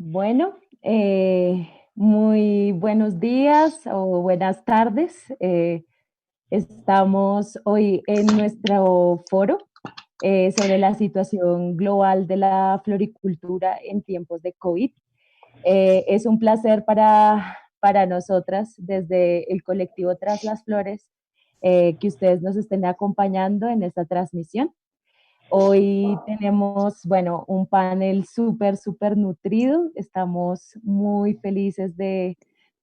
Bueno, muy buenos días o buenas tardes. Estamos hoy en nuestro foro sobre la situación global de la floricultura en tiempos de COVID. Es un placer para nosotras desde el colectivo Tras las Flores que ustedes nos estén acompañando en esta transmisión. Hoy tenemos, bueno, un panel súper nutrido. Estamos muy felices de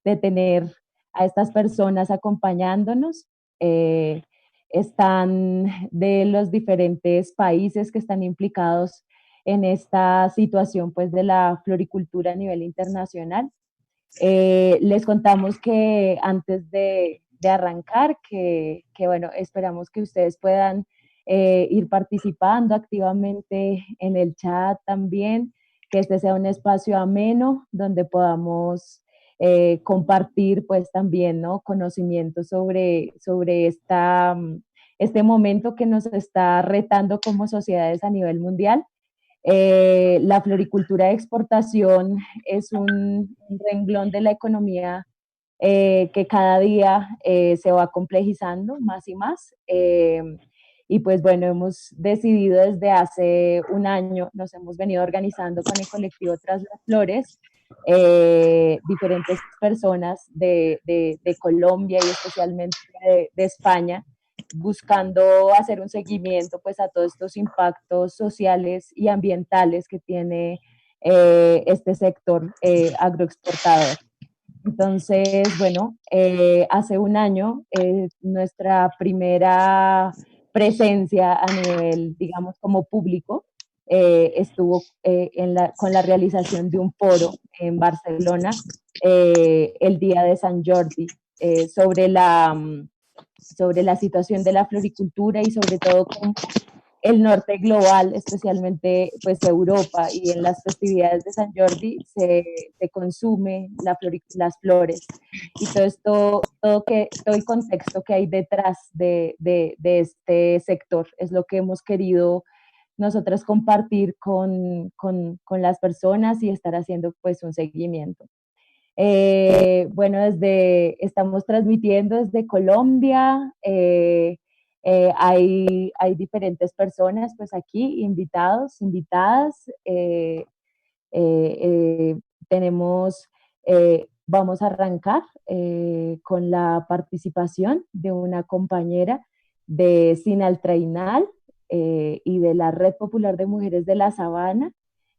tener a estas personas acompañándonos. Eh, Están de los diferentes países que están implicados en esta situación, pues, de la floricultura a nivel internacional. Les contamos que antes de arrancar, bueno, esperamos que ustedes puedan ir participando activamente en el chat también, que este sea un espacio ameno donde podamos compartir pues también, ¿no? Conocimientos sobre este momento que nos está retando como sociedades a nivel mundial. La floricultura de exportación es un renglón de la economía que cada día se va complejizando más y más. Y pues bueno, hemos decidido desde hace un año, nos hemos venido organizando con el colectivo Tras las Flores, diferentes personas de Colombia y especialmente de España, buscando hacer un seguimiento pues a todos estos impactos sociales y ambientales que tiene este sector agroexportador. Entonces, bueno, hace un año nuestra primera presencia a nivel, digamos, como público, estuvo con la realización de un foro en Barcelona el día de San Jordi sobre la situación de la floricultura y sobre todo cómo el norte global, especialmente pues Europa y en las festividades de San Jordi se consume las flores y todo esto, todo el contexto que hay detrás de este sector es lo que hemos querido nosotras compartir con las personas y estar haciendo pues un seguimiento. Bueno, estamos transmitiendo desde Colombia. Hay diferentes personas, pues aquí, invitados, invitadas. Eh, tenemos, vamos a arrancar con la participación de una compañera de Sinaltrainal y de la Red Popular de Mujeres de la Sabana.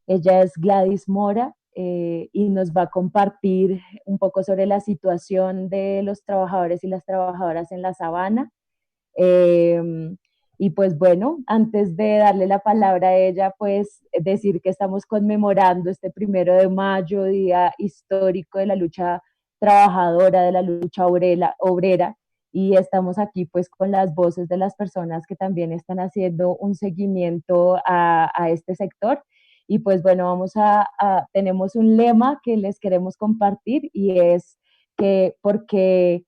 Ella es Gladys Mora y nos va a compartir un poco sobre la situación de los trabajadores y las trabajadoras en la sabana. Eh, y pues bueno, antes de darle la palabra a ella, pues decir que estamos conmemorando este 1 de mayo, día histórico de la lucha trabajadora, de la lucha obrera, y estamos aquí pues con las voces de las personas que también están haciendo un seguimiento a este sector. Y pues bueno, tenemos un lema que les queremos compartir y es que porque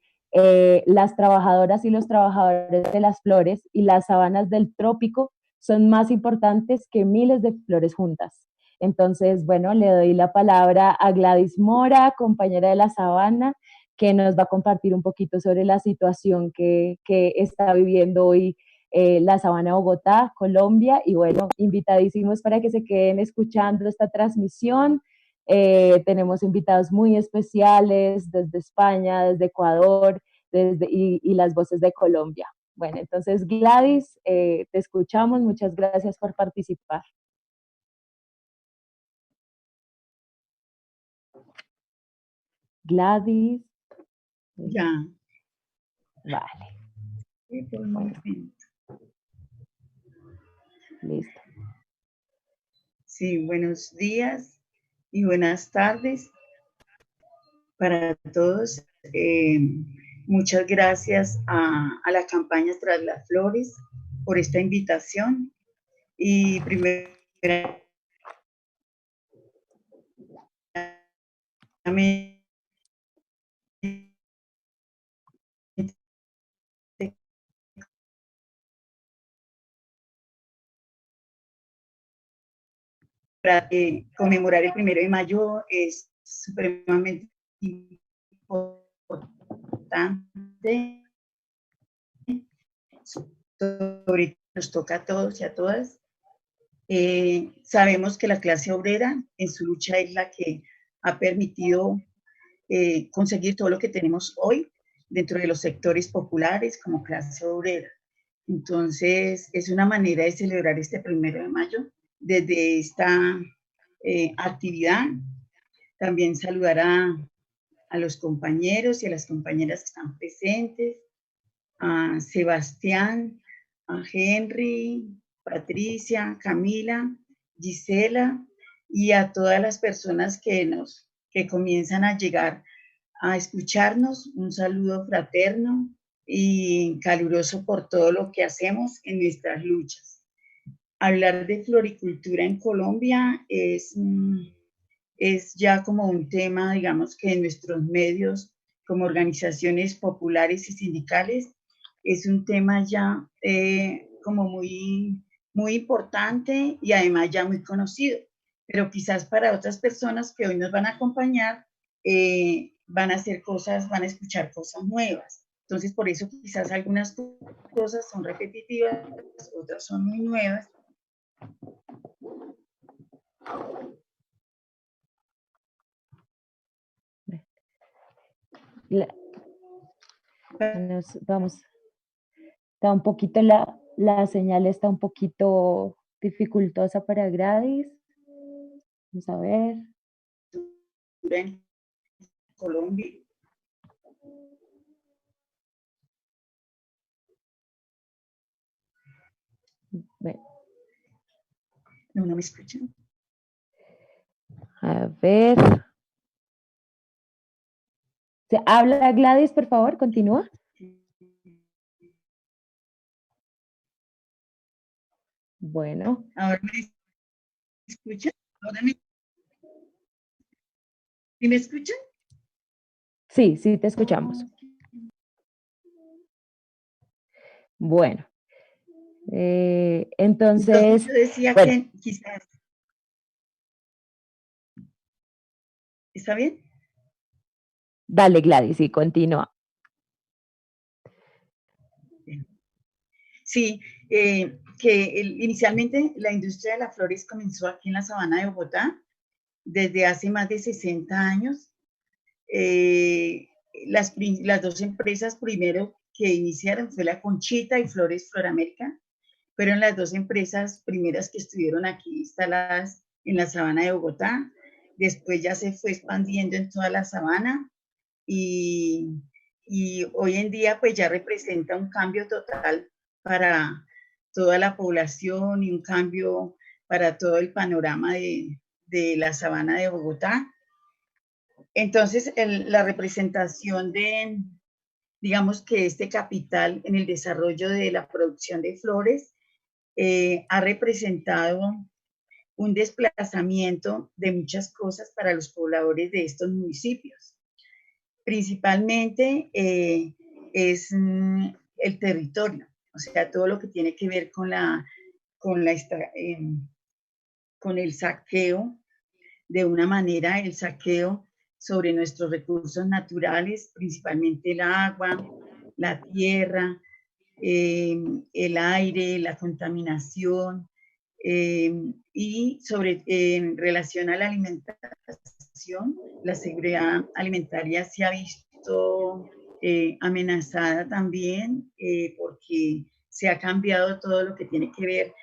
las trabajadoras y los trabajadores de las flores y las sabanas del trópico son más importantes que miles de flores juntas. Entonces, bueno, le doy la palabra a Gladys Mora, compañera de la sabana, que nos va a compartir un poquito sobre la situación que está viviendo hoy la Sabana de Bogotá, Colombia, y bueno, invitadísimos para que se queden escuchando esta transmisión. Tenemos invitados muy especiales desde España, desde Ecuador, y las voces de Colombia. Bueno, entonces Gladys, te escuchamos, muchas gracias por participar. Gladys. Ya. Vale. Sí, por un momento. Listo. Sí, buenos días y buenas tardes para todos. Muchas gracias a la campaña Tras las Flores por esta invitación. Y primero conmemorar el 1 de mayo es supremamente importante, sobre todo nos toca a todos y a todas. Sabemos que la clase obrera en su lucha es la que ha permitido conseguir todo lo que tenemos hoy dentro de los sectores populares como clase obrera. Entonces, es una manera de celebrar este 1 de mayo desde esta actividad. También saludar a los compañeros y a las compañeras que están presentes, a Sebastián, a Henry, Patricia, Camila, Gisela y a todas las personas que comienzan a llegar a escucharnos. Un saludo fraterno y caluroso por todo lo que hacemos en nuestras luchas. Hablar de floricultura en Colombia es ya como un tema, digamos, que en nuestros medios, como organizaciones populares y sindicales, es un tema ya como muy importante y además ya muy conocido. Pero quizás para otras personas que hoy nos van a acompañar, van a hacer cosas, van a escuchar cosas nuevas. Entonces, por eso quizás algunas cosas son repetitivas, otras son muy nuevas. Vamos, está un poquito, la señal está un poquito dificultosa para Gladys. Vamos a ver. En Colombia. Bueno. No me escuchan. A ver. Habla Gladys, por favor, continúa. Bueno. ¿Ahora me escuchan? ¿Sí me escuchan? Sí, sí, te escuchamos. Bueno. Entonces, yo decía bueno. que quizás... ¿Está bien? Dale, Gladys, y continúa. Sí, que inicialmente la industria de las flores comenzó aquí en la sabana de Bogotá desde hace más de 60 años. Las dos empresas primero que iniciaron fue la Conchita y Flores Floramérica. Fueron las dos empresas primeras que estuvieron aquí instaladas en la sabana de Bogotá. Después ya se fue expandiendo en toda la sabana y hoy en día pues ya representa un cambio total para toda la población y un cambio para todo el panorama de la sabana de Bogotá. Entonces, la representación digamos que este capital en el desarrollo de la producción de flores ha representado un desplazamiento de muchas cosas para los pobladores de estos municipios. Principalmente es el territorio, o sea, todo lo que tiene que ver con el saqueo, de una manera el saqueo sobre nuestros recursos naturales, principalmente el agua, la tierra, el aire, la contaminación, y en relación a la alimentación, la seguridad alimentaria se ha visto amenazada también porque se ha cambiado todo lo que tiene que ver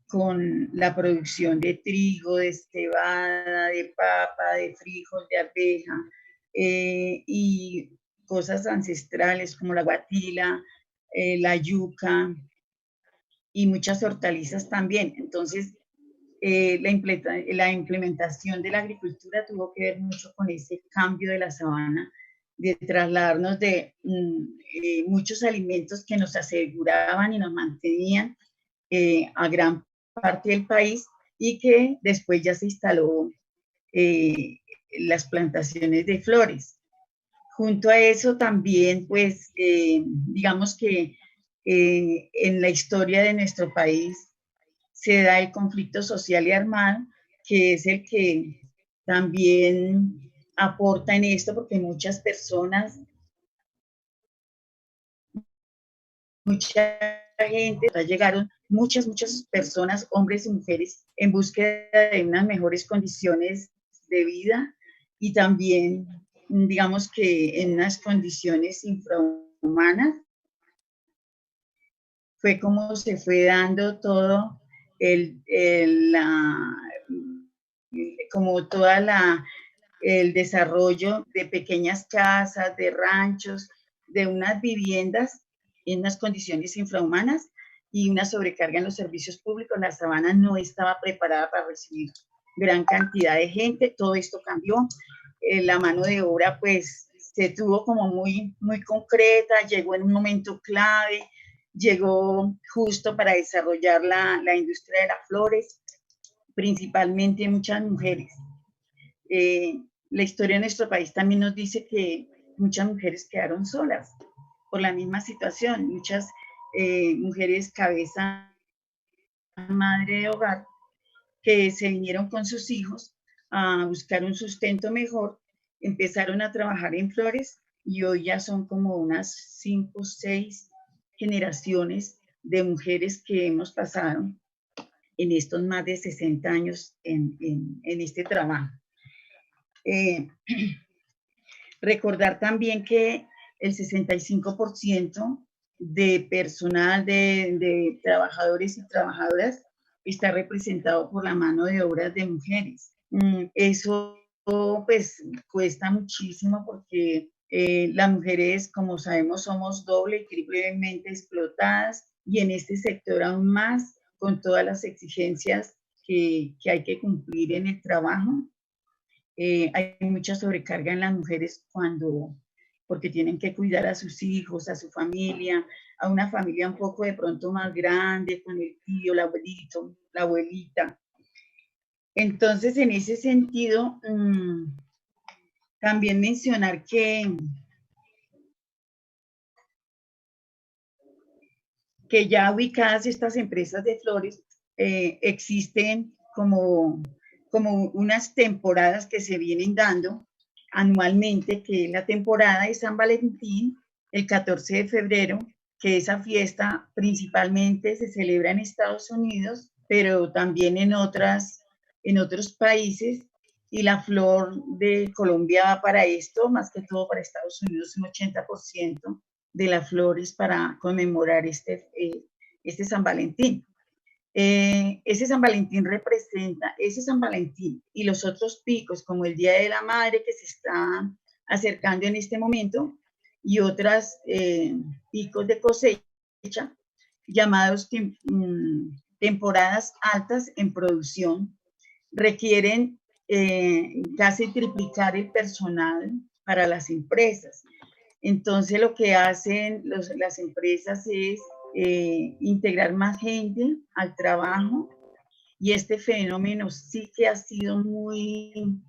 con la producción de trigo, de cebada, de papa, de frijol, de arveja, y cosas ancestrales como la guatila, la yuca y muchas hortalizas también. Entonces, la implementación de la agricultura tuvo que ver mucho con ese cambio de la sabana, de trasladarnos de muchos alimentos que nos aseguraban y nos mantenían a gran parte del país y que después ya se instaló las plantaciones de flores. Junto a eso también, pues, digamos que en la historia de nuestro país se da el conflicto social y armado que es el que también aporta en esto, porque muchas personas, mucha gente, llegaron muchas personas, hombres y mujeres, en búsqueda de unas mejores condiciones de vida y también, digamos que en unas condiciones infrahumanas. Fue como se fue dando todo como toda el desarrollo de pequeñas casas, de ranchos, de unas viviendas en unas condiciones infrahumanas y una sobrecarga en los servicios públicos. La sabana no estaba preparada para recibir gran cantidad de gente. Todo esto cambió. La mano de obra, pues, se tuvo como muy concreta, llegó en un momento clave, llegó justo para desarrollar la industria de las flores, principalmente muchas mujeres. La historia de nuestro país también nos dice que muchas mujeres quedaron solas por la misma situación, muchas mujeres cabeza madre de hogar que se vinieron con sus hijos a buscar un sustento mejor, empezaron a trabajar en flores y hoy ya son como unas 5 o 6 generaciones de mujeres que hemos pasado en estos más de 60 años en este trabajo. Recordar también que el 65% de personal, de trabajadores y trabajadoras, está representado por la mano de obra de mujeres. Eso pues cuesta muchísimo porque las mujeres, como sabemos, somos doble y triplemente explotadas y en este sector aún más con todas las exigencias que hay que cumplir en el trabajo. Hay mucha sobrecarga en las mujeres porque tienen que cuidar a sus hijos, a su familia, a una familia un poco de pronto más grande, con el tío, el abuelito, la abuelita. Entonces, en ese sentido, también mencionar que ya ubicadas estas empresas de flores, existen como unas temporadas que se vienen dando anualmente, que es la temporada de San Valentín, el 14 de febrero, que esa fiesta principalmente se celebra en Estados Unidos, pero también en otros países, y la flor de Colombia va para esto, más que todo para Estados Unidos, un 80% de las flores para conmemorar este San Valentín. Ese San Valentín representa, ese San Valentín y los otros picos, como el Día de la Madre que se está acercando en este momento, y otras picos de cosecha, llamados temporadas altas en producción, requieren casi triplicar el personal para las empresas. Entonces, lo que hacen las empresas es integrar más gente al trabajo, y este fenómeno sí que ha sido muy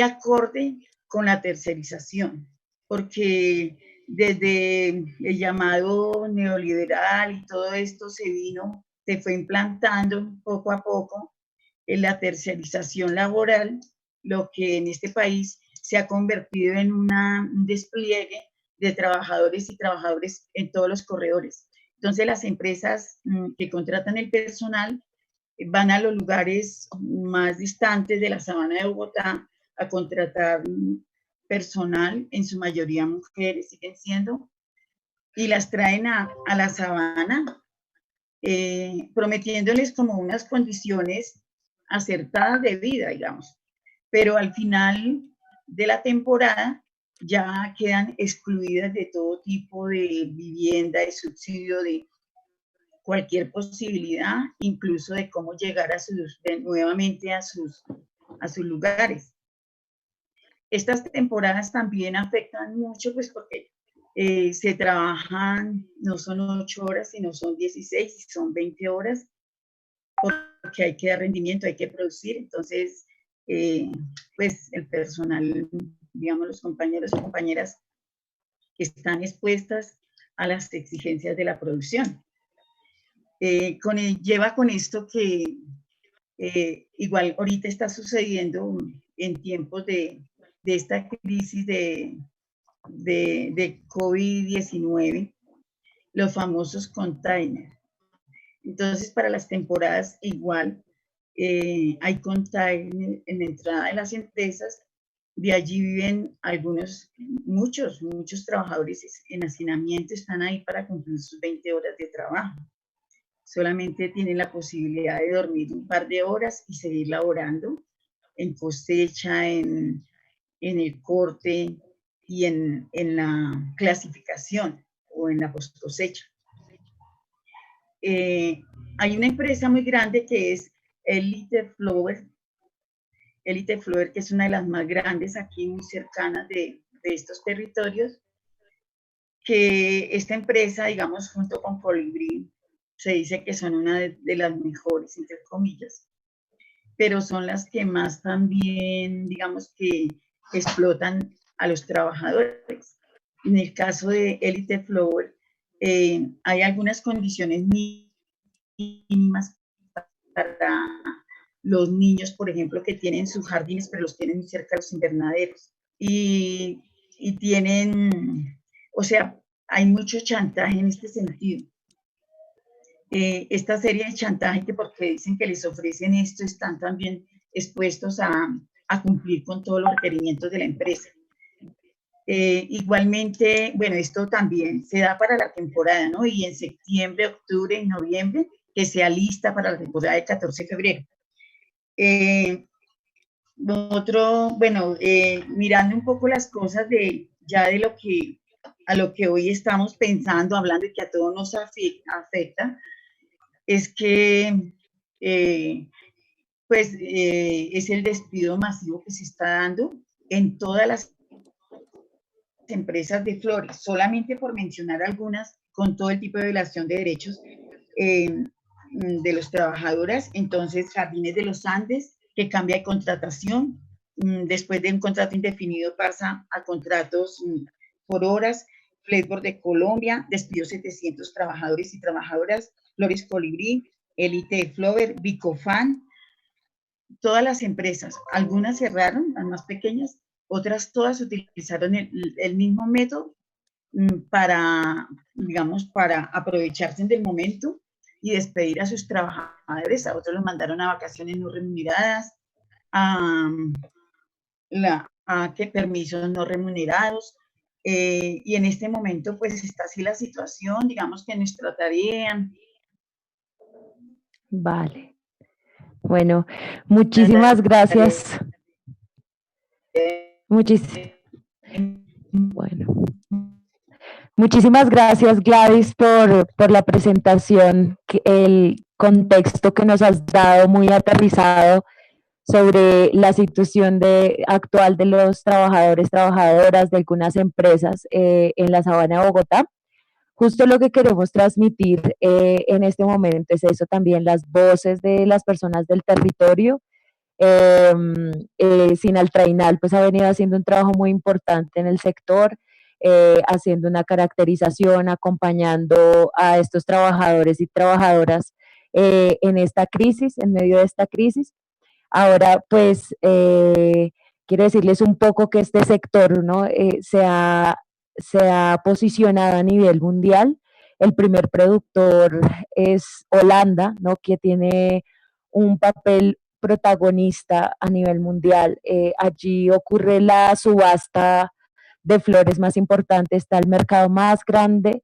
acorde con la tercerización, porque desde el llamado neoliberal y todo esto se fue implantando poco a poco en la tercerización laboral, lo que en este país se ha convertido en un despliegue de trabajadores y trabajadoras en todos los corredores. Entonces, las empresas que contratan el personal van a los lugares más distantes de la sabana de Bogotá a contratar personal, en su mayoría mujeres siguen siendo, y las traen a la sabana, prometiéndoles como unas condiciones acertadas de vida, digamos. Pero al final de la temporada ya quedan excluidas de todo tipo de vivienda, de subsidio, de cualquier posibilidad, incluso de cómo llegar nuevamente a sus lugares. Estas temporadas también afectan mucho, pues porque se trabajan, no son 8 horas, sino son 16 y son 20 horas, porque hay que dar rendimiento, hay que producir. Entonces, pues el personal, digamos, los compañeros y compañeras están expuestas a las exigencias de la producción. Lleva con esto que igual ahorita está sucediendo en tiempos de esta crisis de COVID-19, los famosos containers. Entonces, para las temporadas igual, hay containers en la entrada de las empresas, de allí viven muchos trabajadores en hacinamiento, están ahí para cumplir sus 20 horas de trabajo. Solamente tienen la posibilidad de dormir un par de horas y seguir laborando en cosecha, en el corte y en la clasificación o en la post cosecha. Hay una empresa muy grande que es Elite Flower, que es una de las más grandes aquí, muy cercanas de estos territorios, que esta empresa, digamos, junto con Colibrí, se dice que son una de las mejores, entre comillas, pero son las que más también, digamos, que explotan a los trabajadores. En el caso de Elite Flower, hay algunas condiciones mínimas para los niños, por ejemplo, que tienen sus jardines, pero los tienen muy cerca de los invernaderos. Y tienen, o sea, hay mucho chantaje en este sentido. Esta serie de chantaje que porque dicen que les ofrecen esto, están también expuestos a cumplir con todos los requerimientos de la empresa. Igualmente, bueno, esto también se da para la temporada, ¿no? Y en septiembre, octubre y noviembre, que sea lista para la temporada del 14 de febrero. Bueno, mirando un poco las cosas a lo que hoy estamos pensando, hablando y que a todos nos afecta, es que es el despido masivo que se está dando en todas las empresas de flores, solamente por mencionar algunas, con todo el tipo de violación de derechos de los trabajadores. Entonces, Jardines de los Andes, que cambia de contratación, después de un contrato indefinido pasa a contratos por horas. Flavor de Colombia despidió 700 trabajadores y trabajadoras. Flores Colibrí, Elite Flower, Bicofan, todas las empresas, algunas cerraron, las más pequeñas, otras todas utilizaron el mismo método para, digamos, para aprovecharse del momento y despedir a sus trabajadores. A otros los mandaron a vacaciones no remuneradas, a permisos no remunerados. Y en este momento, pues, está así la situación, digamos que nuestra tarea. Vale. Bueno, muchísimas gracias. Bueno. Muchísimas gracias, Gladys, por la presentación, el contexto que nos has dado muy aterrizado sobre la situación actual de los trabajadores, trabajadoras de algunas empresas en la Sabana de Bogotá. Justo lo que queremos transmitir en este momento es eso también, las voces de las personas del territorio. Sinaltrainal pues ha venido haciendo un trabajo muy importante en el sector, haciendo una caracterización, acompañando a estos trabajadores y trabajadoras en esta crisis, en medio de esta crisis. Ahora, pues, quiero decirles un poco que este sector, ¿no? Se ha posicionado a nivel mundial. El primer productor es Holanda, ¿no? Que tiene un papel protagonista a nivel mundial. Allí ocurre la subasta de flores más importante, está el mercado más grande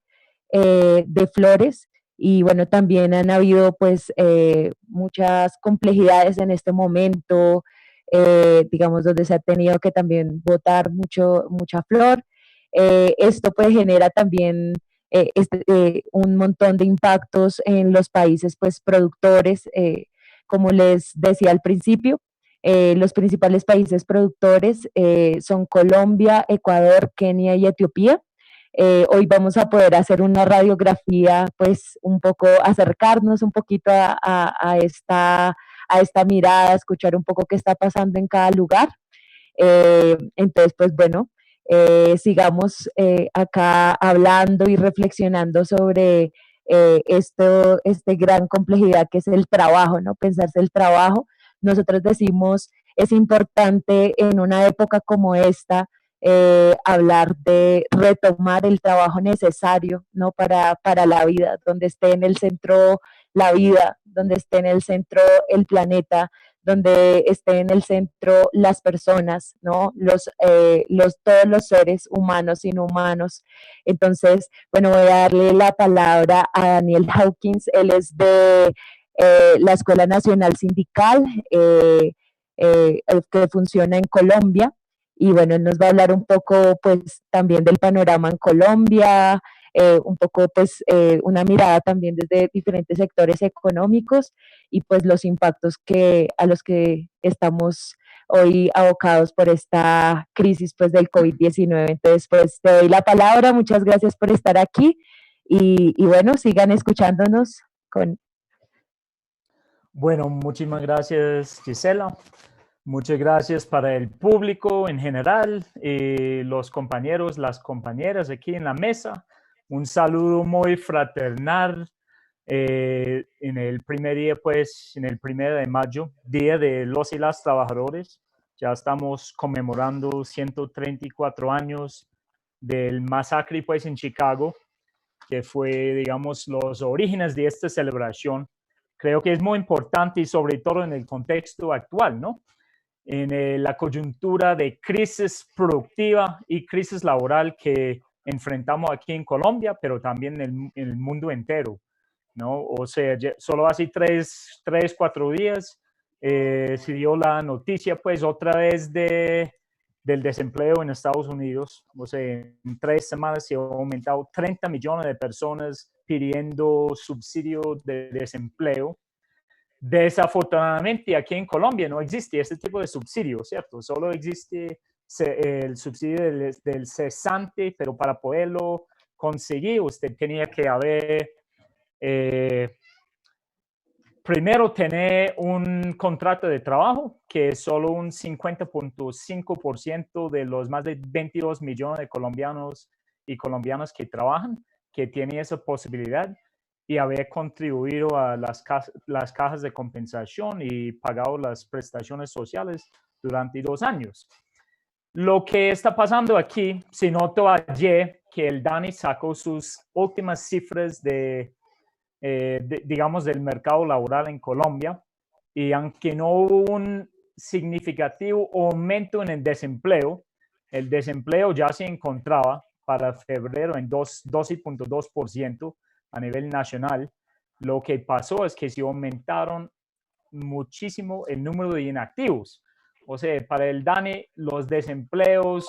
de flores y bueno, también han habido pues muchas complejidades en este momento, digamos, donde se ha tenido que también botar mucha flor. Esto pues genera también un montón de impactos en los países pues productores, como les decía al principio. Los principales países productores son Colombia, Ecuador, Kenia y Etiopía. Hoy vamos a poder hacer una radiografía, pues un poco, acercarnos un poquito a esta mirada, escuchar un poco qué está pasando en cada lugar. Entonces, pues bueno, sigamos acá hablando y reflexionando sobre este gran complejidad que es el trabajo, ¿no? Pensarse el trabajo. Nosotros decimos, es importante en una época como esta, hablar de retomar el trabajo necesario, ¿no? Para la vida, donde esté en el centro la vida, donde esté en el centro el planeta, donde esté en el centro las personas, ¿no? Todos los seres humanos, inhumanos. Entonces, bueno, voy a darle la palabra a Daniel Hawkins. Él es de la Escuela Nacional Sindical, que funciona en Colombia. Y bueno, él nos va a hablar un poco, pues, también del panorama en Colombia, un poco, pues, una mirada también desde diferentes sectores económicos y, pues, los impactos a los que estamos hoy abocados por esta crisis, pues, del COVID-19. Entonces, pues, te doy la palabra. Muchas gracias por estar aquí y bueno, sigan escuchándonos con... Bueno, muchísimas gracias, Gisela. Muchas gracias para el público en general y los compañeros, las compañeras aquí en la mesa. Un saludo muy fraternal en el primer día, pues, en el 1 de mayo, Día de los y las Trabajadores. Ya estamos conmemorando 134 años del masacre, pues, en Chicago, que fue, digamos, los orígenes de esta celebración. Creo que es muy importante y sobre todo en el contexto actual, ¿no? En la coyuntura de crisis productiva y crisis laboral que enfrentamos aquí en Colombia, pero también en el mundo entero, ¿no? O sea, solo hace 4 días se dio la noticia, pues, otra vez del desempleo en Estados Unidos. O sea, en 3 semanas se ha aumentado 30 millones de personas pidiendo subsidio de desempleo. Desafortunadamente, aquí en Colombia no existe ese tipo de subsidio, ¿cierto? Solo existe el subsidio del cesante, pero para poderlo conseguir, usted tenía que haber, primero, tener un contrato de trabajo, que es solo un 50.5% de los más de 22 millones de colombianos y colombianas que trabajan, que tienen esa posibilidad, y haber contribuido a las cajas de compensación y pagado las prestaciones sociales durante 2 años. Lo que está pasando aquí, se notó ayer que el DANI sacó sus últimas cifras digamos, del mercado laboral en Colombia, y aunque no hubo un significativo aumento en el desempleo ya se encontraba para febrero en 12.2% a nivel nacional. Lo que pasó es que se aumentaron muchísimo el número de inactivos. O sea, para el DANE los desempleos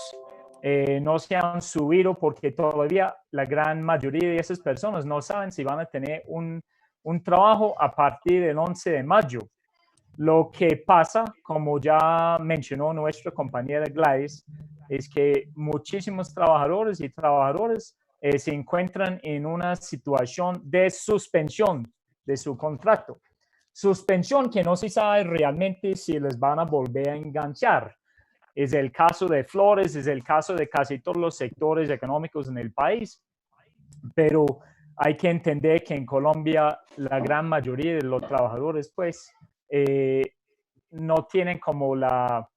no se han subido porque todavía la gran mayoría de esas personas no saben si van a tener un trabajo a partir del 11 de mayo. Lo que pasa, como ya mencionó nuestra compañera Gladys, es que muchísimos trabajadores y trabajadoras se encuentran en una situación de suspensión de su contrato. Suspensión que no se sabe realmente si les van a volver a enganchar. Es el caso de Flores, es el caso de casi todos los sectores económicos en el país, pero hay que entender que en Colombia la gran mayoría de los trabajadores, pues, no tienen como la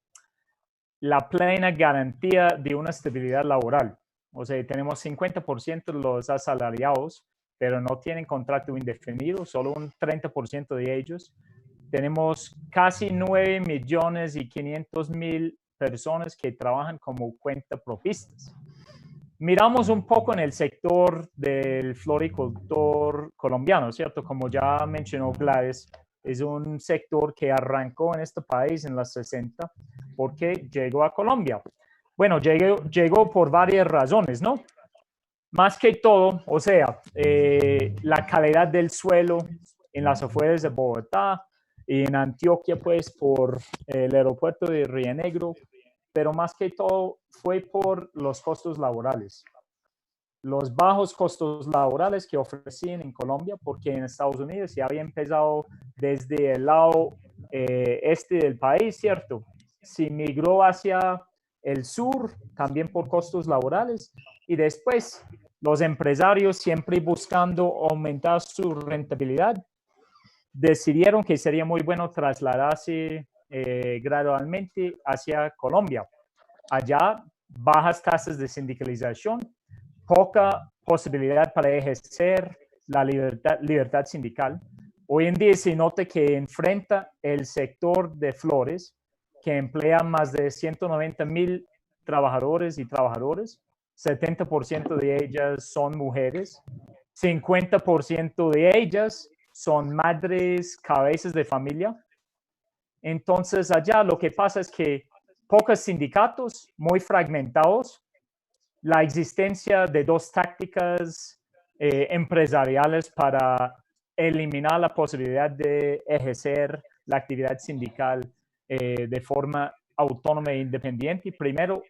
plena garantía de una estabilidad laboral. O sea, tenemos 50% de los asalariados, pero no tienen contrato indefinido, solo un 30% de ellos. Tenemos casi 9.500.000 personas que trabajan como cuentapropistas. Miramos un poco en el sector del floricultor colombiano, ¿cierto? Como ya mencionó Gladys, es un sector que arrancó en este país en los 60 porque llegó a Colombia. Bueno, llegó por varias razones, ¿no? Más que todo, o sea, la calidad del suelo en las afueras de Bogotá y en Antioquia, pues, por el aeropuerto de Río Negro, pero más que todo fue por los costos laborales. Los bajos costos laborales que ofrecían en Colombia, porque en Estados Unidos ya había empezado desde el lado este del país, ¿cierto? Se migró hacia el sur, también por costos laborales, y después los empresarios, siempre buscando aumentar su rentabilidad, decidieron que sería muy bueno trasladarse gradualmente hacia Colombia. Allá, bajas tasas de sindicalización, poca posibilidad para ejercer la libertad sindical. Hoy en día se nota que enfrenta el sector de flores, que emplea más de 190,000 trabajadores y trabajadoras. 70% de ellas son mujeres. 50% de ellas son madres, cabezas de familia. Entonces, allá lo que pasa es que pocos sindicatos, muy fragmentados, la existencia de dos tácticas empresariales para eliminar la posibilidad de ejercer la actividad sindical de forma autónoma e independiente. Primero,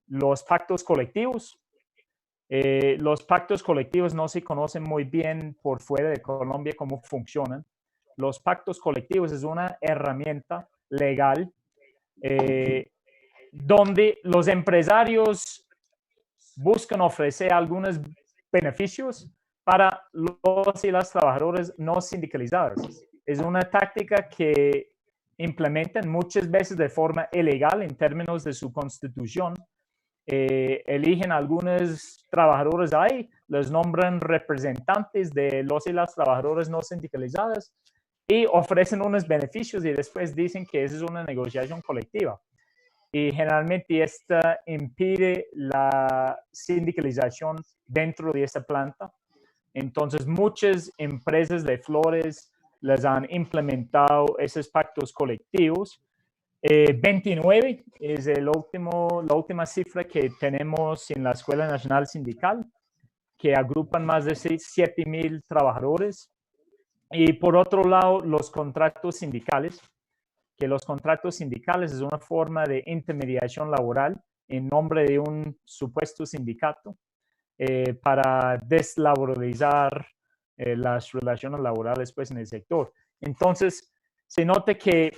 los pactos colectivos. Los pactos colectivos no se conocen muy bien por fuera de Colombia cómo funcionan. Los pactos colectivos es una herramienta legal donde los empresarios buscan ofrecer algunos beneficios para los y las trabajadoras no sindicalizadas. Es una táctica que implementan muchas veces de forma ilegal en términos de su constitución. Eligen algunos trabajadores ahí, les nombran representantes de los y las trabajadoras no sindicalizadas y ofrecen unos beneficios y después dicen que esa es una negociación colectiva. Y generalmente esta impide la sindicalización dentro de esta planta. Entonces, muchas empresas de flores les han implementado esos pactos colectivos. 29 es la última cifra que tenemos en la Escuela Nacional Sindical, que agrupan más de 7,000 trabajadores. Y por otro lado, los contratos sindicales, que los contratos sindicales es una forma de intermediación laboral en nombre de un supuesto sindicato para deslaboralizar las relaciones laborales pues, en el sector. Entonces, se nota que,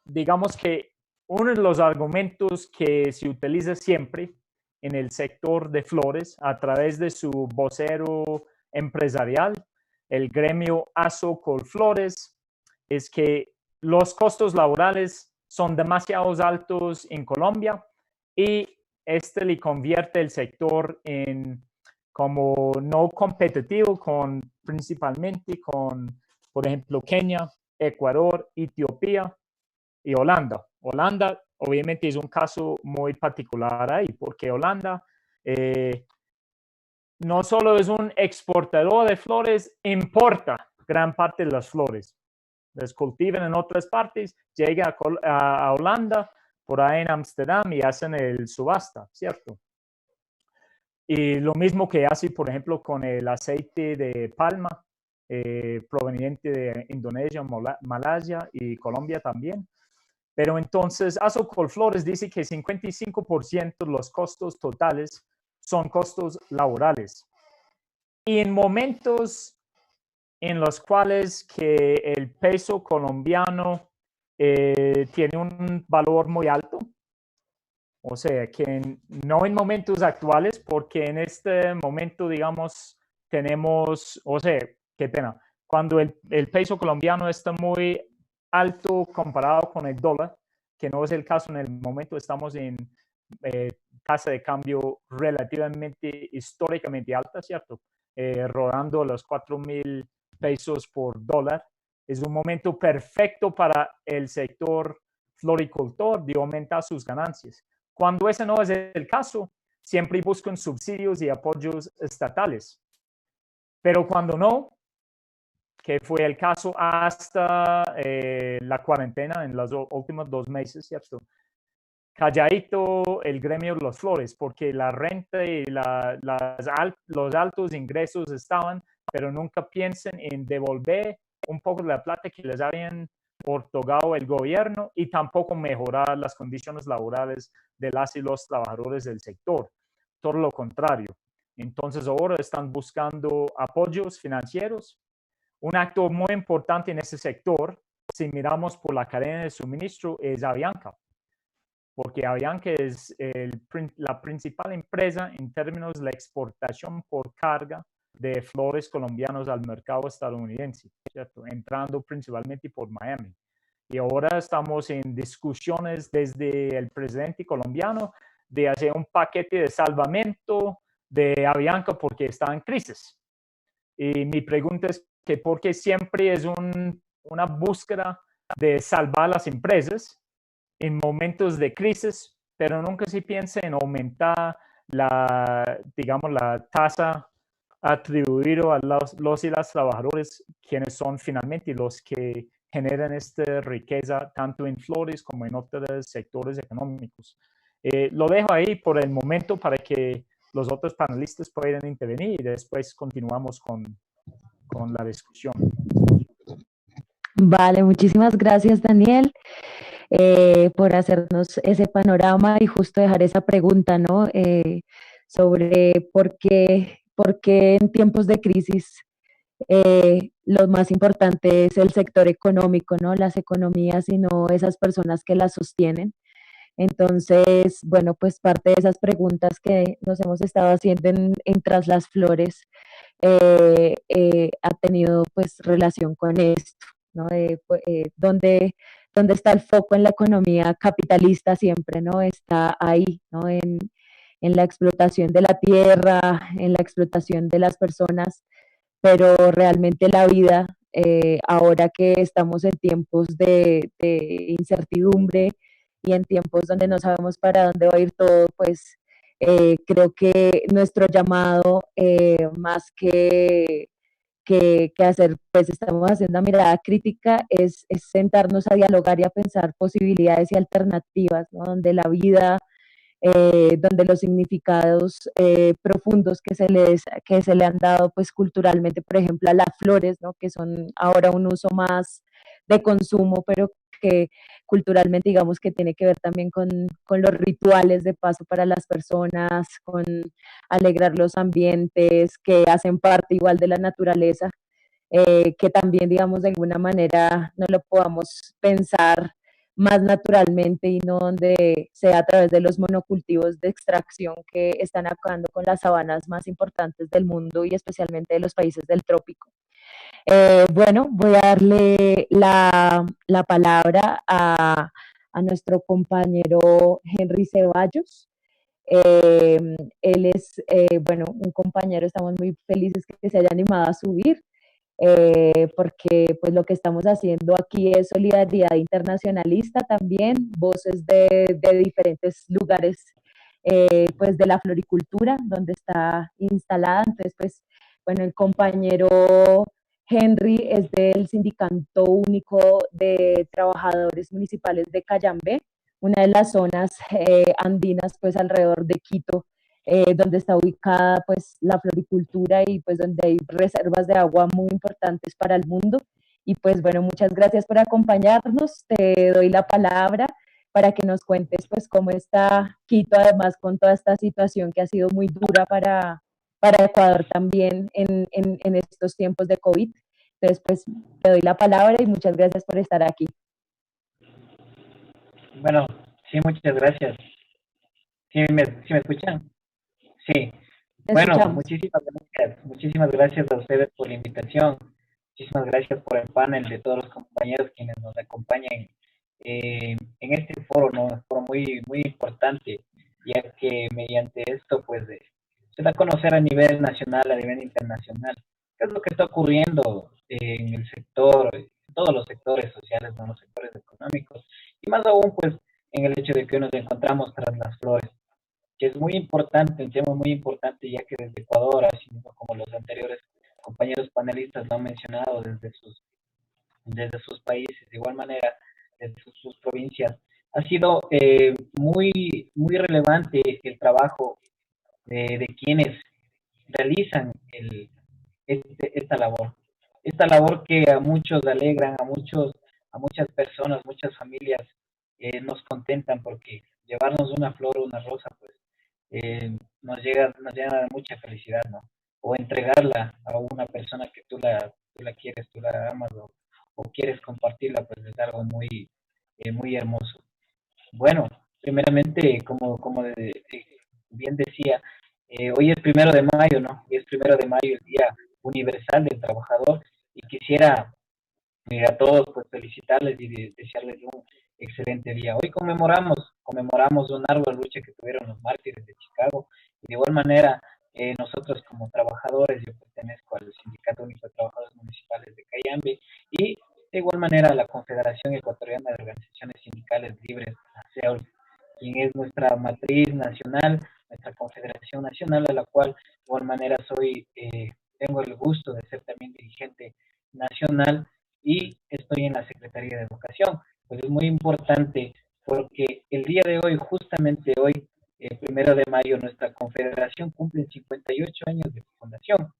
digamos que uno de los argumentos que se utiliza siempre en el sector de flores a través de su vocero empresarial, el gremio ASO Colflores, es que los costos laborales son demasiado altos en Colombia y este le convierte el sector en como no competitivo principalmente con, por ejemplo, Kenia, Ecuador, Etiopía y Holanda. Holanda obviamente es un caso muy particular ahí porque Holanda no solo es un exportador de flores, importa gran parte de las flores. Las cultivan en otras partes, llega a Holanda, por ahí en Ámsterdam y hacen el subasta, ¿cierto? Y lo mismo que hace, por ejemplo, con el aceite de palma proveniente de Indonesia, Malasia y Colombia también. Pero entonces, ASO Colflores dice que 55% de los costos totales son costos laborales. Y en momentos en los cuales que el peso colombiano tiene un valor muy alto, o sea, que no en momentos actuales, porque en este momento, digamos, tenemos, o sea, qué pena, cuando el peso colombiano está muy alto comparado con el dólar, que no es el caso en el momento, estamos en tasa de cambio relativamente históricamente alta, ¿cierto? Rodando los 4,000 pesos por dólar. Es un momento perfecto para el sector floricultor de aumentar sus ganancias. Cuando ese no es el caso, siempre buscan subsidios y apoyos estatales. Pero cuando no, que fue el caso hasta la cuarentena en los últimos 2 meses, ¿cierto? Calladito el gremio de las flores, porque la renta y los altos ingresos estaban, pero nunca piensan en devolver un poco de la plata que les habían otorgado el gobierno y tampoco mejorar las condiciones laborales de las y los trabajadores del sector. Todo lo contrario. Entonces ahora están buscando apoyos financieros. Un actor muy importante en ese sector, si miramos por la cadena de suministro, es Avianca. porque Avianca es la principal empresa en términos de la exportación por carga de flores colombianos al mercado estadounidense, ¿cierto? Entrando principalmente por Miami. Y ahora estamos en discusiones desde el presidente colombiano de hacer un paquete de salvamento de Avianca porque está en crisis. Y mi pregunta es que por qué siempre es una búsqueda de salvar las empresas en momentos de crisis, pero nunca se piensa en aumentar digamos, la tasa atribuida a los y las trabajadores, quienes son finalmente los que generan esta riqueza tanto en flores como en otros sectores económicos. Lo dejo ahí por el momento para que los otros panelistas puedan intervenir y después continuamos con la discusión. Vale, muchísimas gracias, Daniel, por hacernos ese panorama y justo dejar esa pregunta, ¿no? Sobre por qué en tiempos de crisis lo más importante es el sector económico, ¿no? Las economías y no esas personas que las sostienen. Entonces, bueno, pues parte de esas preguntas que nos hemos estado haciendo en Tras las Flores ha tenido pues relación con esto, ¿no? ¿Dónde está el foco en la economía capitalista siempre, ¿no? Está ahí, ¿no? En la explotación de la tierra, en la explotación de las personas, pero realmente la vida, ahora que estamos en tiempos de incertidumbre y en tiempos donde no sabemos para dónde va a ir todo, pues creo que nuestro llamado, más que hacer, pues estamos haciendo una mirada crítica, es sentarnos a dialogar y a pensar posibilidades y alternativas, ¿no? Donde la vida, donde los significados profundos que se le han dado pues culturalmente, por ejemplo, a las flores, ¿no? Que son ahora un uso más de consumo, pero que culturalmente digamos que tiene que ver también con los rituales de paso para las personas, con alegrar los ambientes, que hacen parte igual de la naturaleza, que también digamos de alguna manera no lo podamos pensar más naturalmente y no donde sea a través de los monocultivos de extracción que están acabando con las sabanas más importantes del mundo y especialmente de los países del trópico. Bueno, voy a darle la palabra a nuestro compañero Henry Ceballos. Eh, Él es, bueno, un compañero, estamos muy felices que se haya animado a subir, porque pues lo que estamos haciendo aquí es solidaridad internacionalista también, voces de diferentes lugares, pues de la floricultura, donde está instalada. Entonces, pues, bueno, el compañero Henry es del Sindicato Único de Trabajadores Municipales de Cayambe, una de las zonas andinas, pues alrededor de Quito, donde está ubicada pues la floricultura y pues donde hay reservas de agua muy importantes para el mundo. Y pues bueno, muchas gracias por acompañarnos. Te doy la palabra para que nos cuentes pues cómo está Quito, además con toda esta situación que ha sido muy dura para Ecuador también en estos tiempos de COVID. Entonces pues te doy la palabra y muchas gracias por estar aquí. Bueno, sí, muchas gracias. ¿Sí me escuchan? Sí. Te Bueno, escuchamos. muchísimas gracias a ustedes por la invitación. Muchísimas gracias por el panel de todos los compañeros quienes nos acompañan en este foro, ¿no? Un foro muy importante, ya que mediante esto, pues, se da a conocer a nivel nacional, a nivel internacional, qué es lo que está ocurriendo en el sector, en todos los sectores sociales, ¿no? Los sectores económicos, y más aún, pues, en el hecho de que nos encontramos tras las flores, que es muy importante, un tema muy importante, ya que desde Ecuador, así como los anteriores compañeros panelistas lo han mencionado, desde sus países, de igual manera, desde sus provincias, ha sido muy relevante el trabajo de quienes realizan esta labor. Esta labor que a muchos alegran, a muchas personas, muchas familias nos contentan porque llevarnos una flor o una rosa, pues nos llena de mucha felicidad, ¿no? O entregarla a una persona que tú la quieres, tú la amas o quieres compartirla, pues es algo muy hermoso. Bueno, Primeramente, bien decía, hoy es 1 de mayo, ¿no? Y es 1 de mayo, el Día Universal del Trabajador, y quisiera a todos pues felicitarles y desearles un excelente día. Hoy conmemoramos una ardua lucha que tuvieron los mártires de Chicago, y de igual manera nosotros como trabajadores, yo pertenezco al Sindicato Único de Trabajadores Municipales de Cayambe, y de igual manera a la Confederación Ecuatoriana de Organizaciones Sindicales Libres, ASEOL, quien es nuestra matriz nacional, nuestra confederación nacional, a la cual de igual manera tengo el gusto de ser también dirigente nacional, y estoy en la Secretaría de Educación. Pues es muy importante porque el día de hoy, justamente hoy, 1 de mayo, nuestra confederación cumple 58 años de fundación.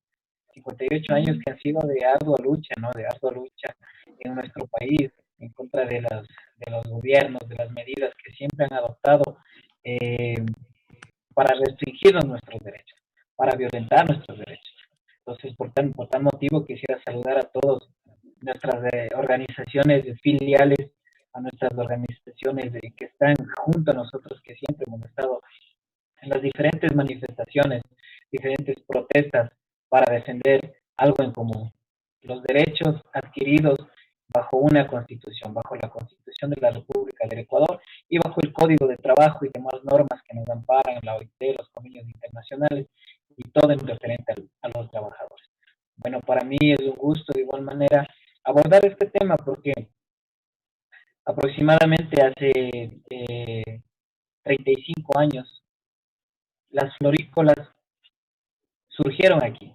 58 años que han sido de ardua lucha, ¿no? De ardua lucha en nuestro país, en contra de los gobiernos, de las medidas que siempre han adoptado eh, para restringirnos nuestros derechos, para violentar nuestros derechos. Entonces, por tal motivo, quisiera saludar a todos nuestras organizaciones filiales, a nuestras organizaciones que están junto a nosotros, que siempre hemos estado en las diferentes manifestaciones, diferentes protestas para defender algo en común, los derechos adquiridos bajo una constitución, bajo la Constitución de la República del Ecuador y bajo el Código de Trabajo y demás normas que nos amparan, la OIT, los convenios internacionales y todo en referente a los trabajadores. Bueno, para mí es un gusto de igual manera abordar este tema porque aproximadamente hace 35 años las florícolas surgieron aquí,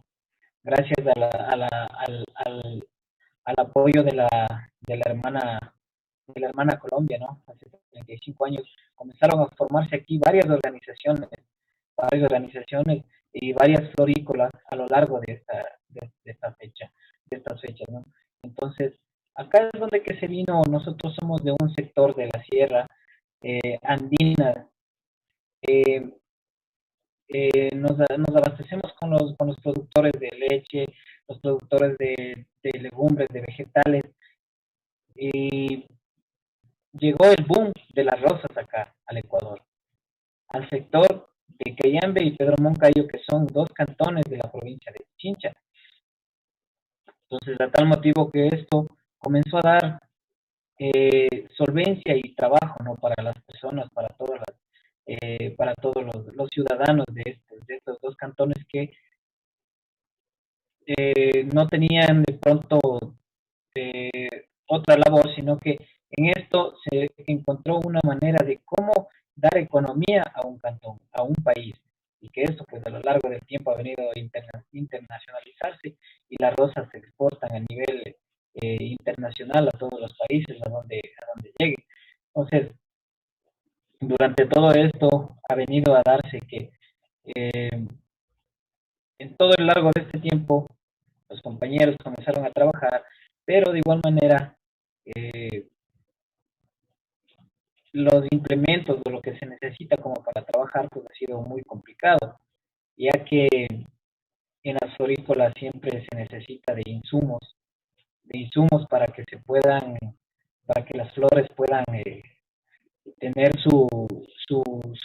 gracias al apoyo de la hermana Colombia, ¿no? Hace 35 años comenzaron a formarse aquí varias organizaciones y varias florícolas a lo largo de estas fechas, ¿no? Entonces, acá es donde que se vino, nosotros somos de un sector de la sierra andina, eh, nos abastecemos con los productores de leche, los productores de legumbres, de vegetales, y llegó el boom de las rosas acá al Ecuador, al sector de Cayambe y Pedro Moncayo, que son dos cantones de la provincia de Pichincha. Entonces, a tal motivo que esto comenzó a dar solvencia y trabajo, ¿no? Para las personas, para todos los ciudadanos de estos dos cantones que no tenían de pronto otra labor, sino que en esto se encontró una manera de cómo dar economía a un cantón, a un país, y que eso pues a lo largo del tiempo ha venido a internacionalizarse, y las rosas se exportan a nivel internacional a todos los países a donde llegue. Entonces, durante todo esto ha venido a darse que en todo el largo de este tiempo los compañeros comenzaron a trabajar, pero de igual manera los implementos de lo que se necesita como para trabajar pues ha sido muy complicado, ya que en las florícolas siempre se necesita de insumos para que las flores puedan tener su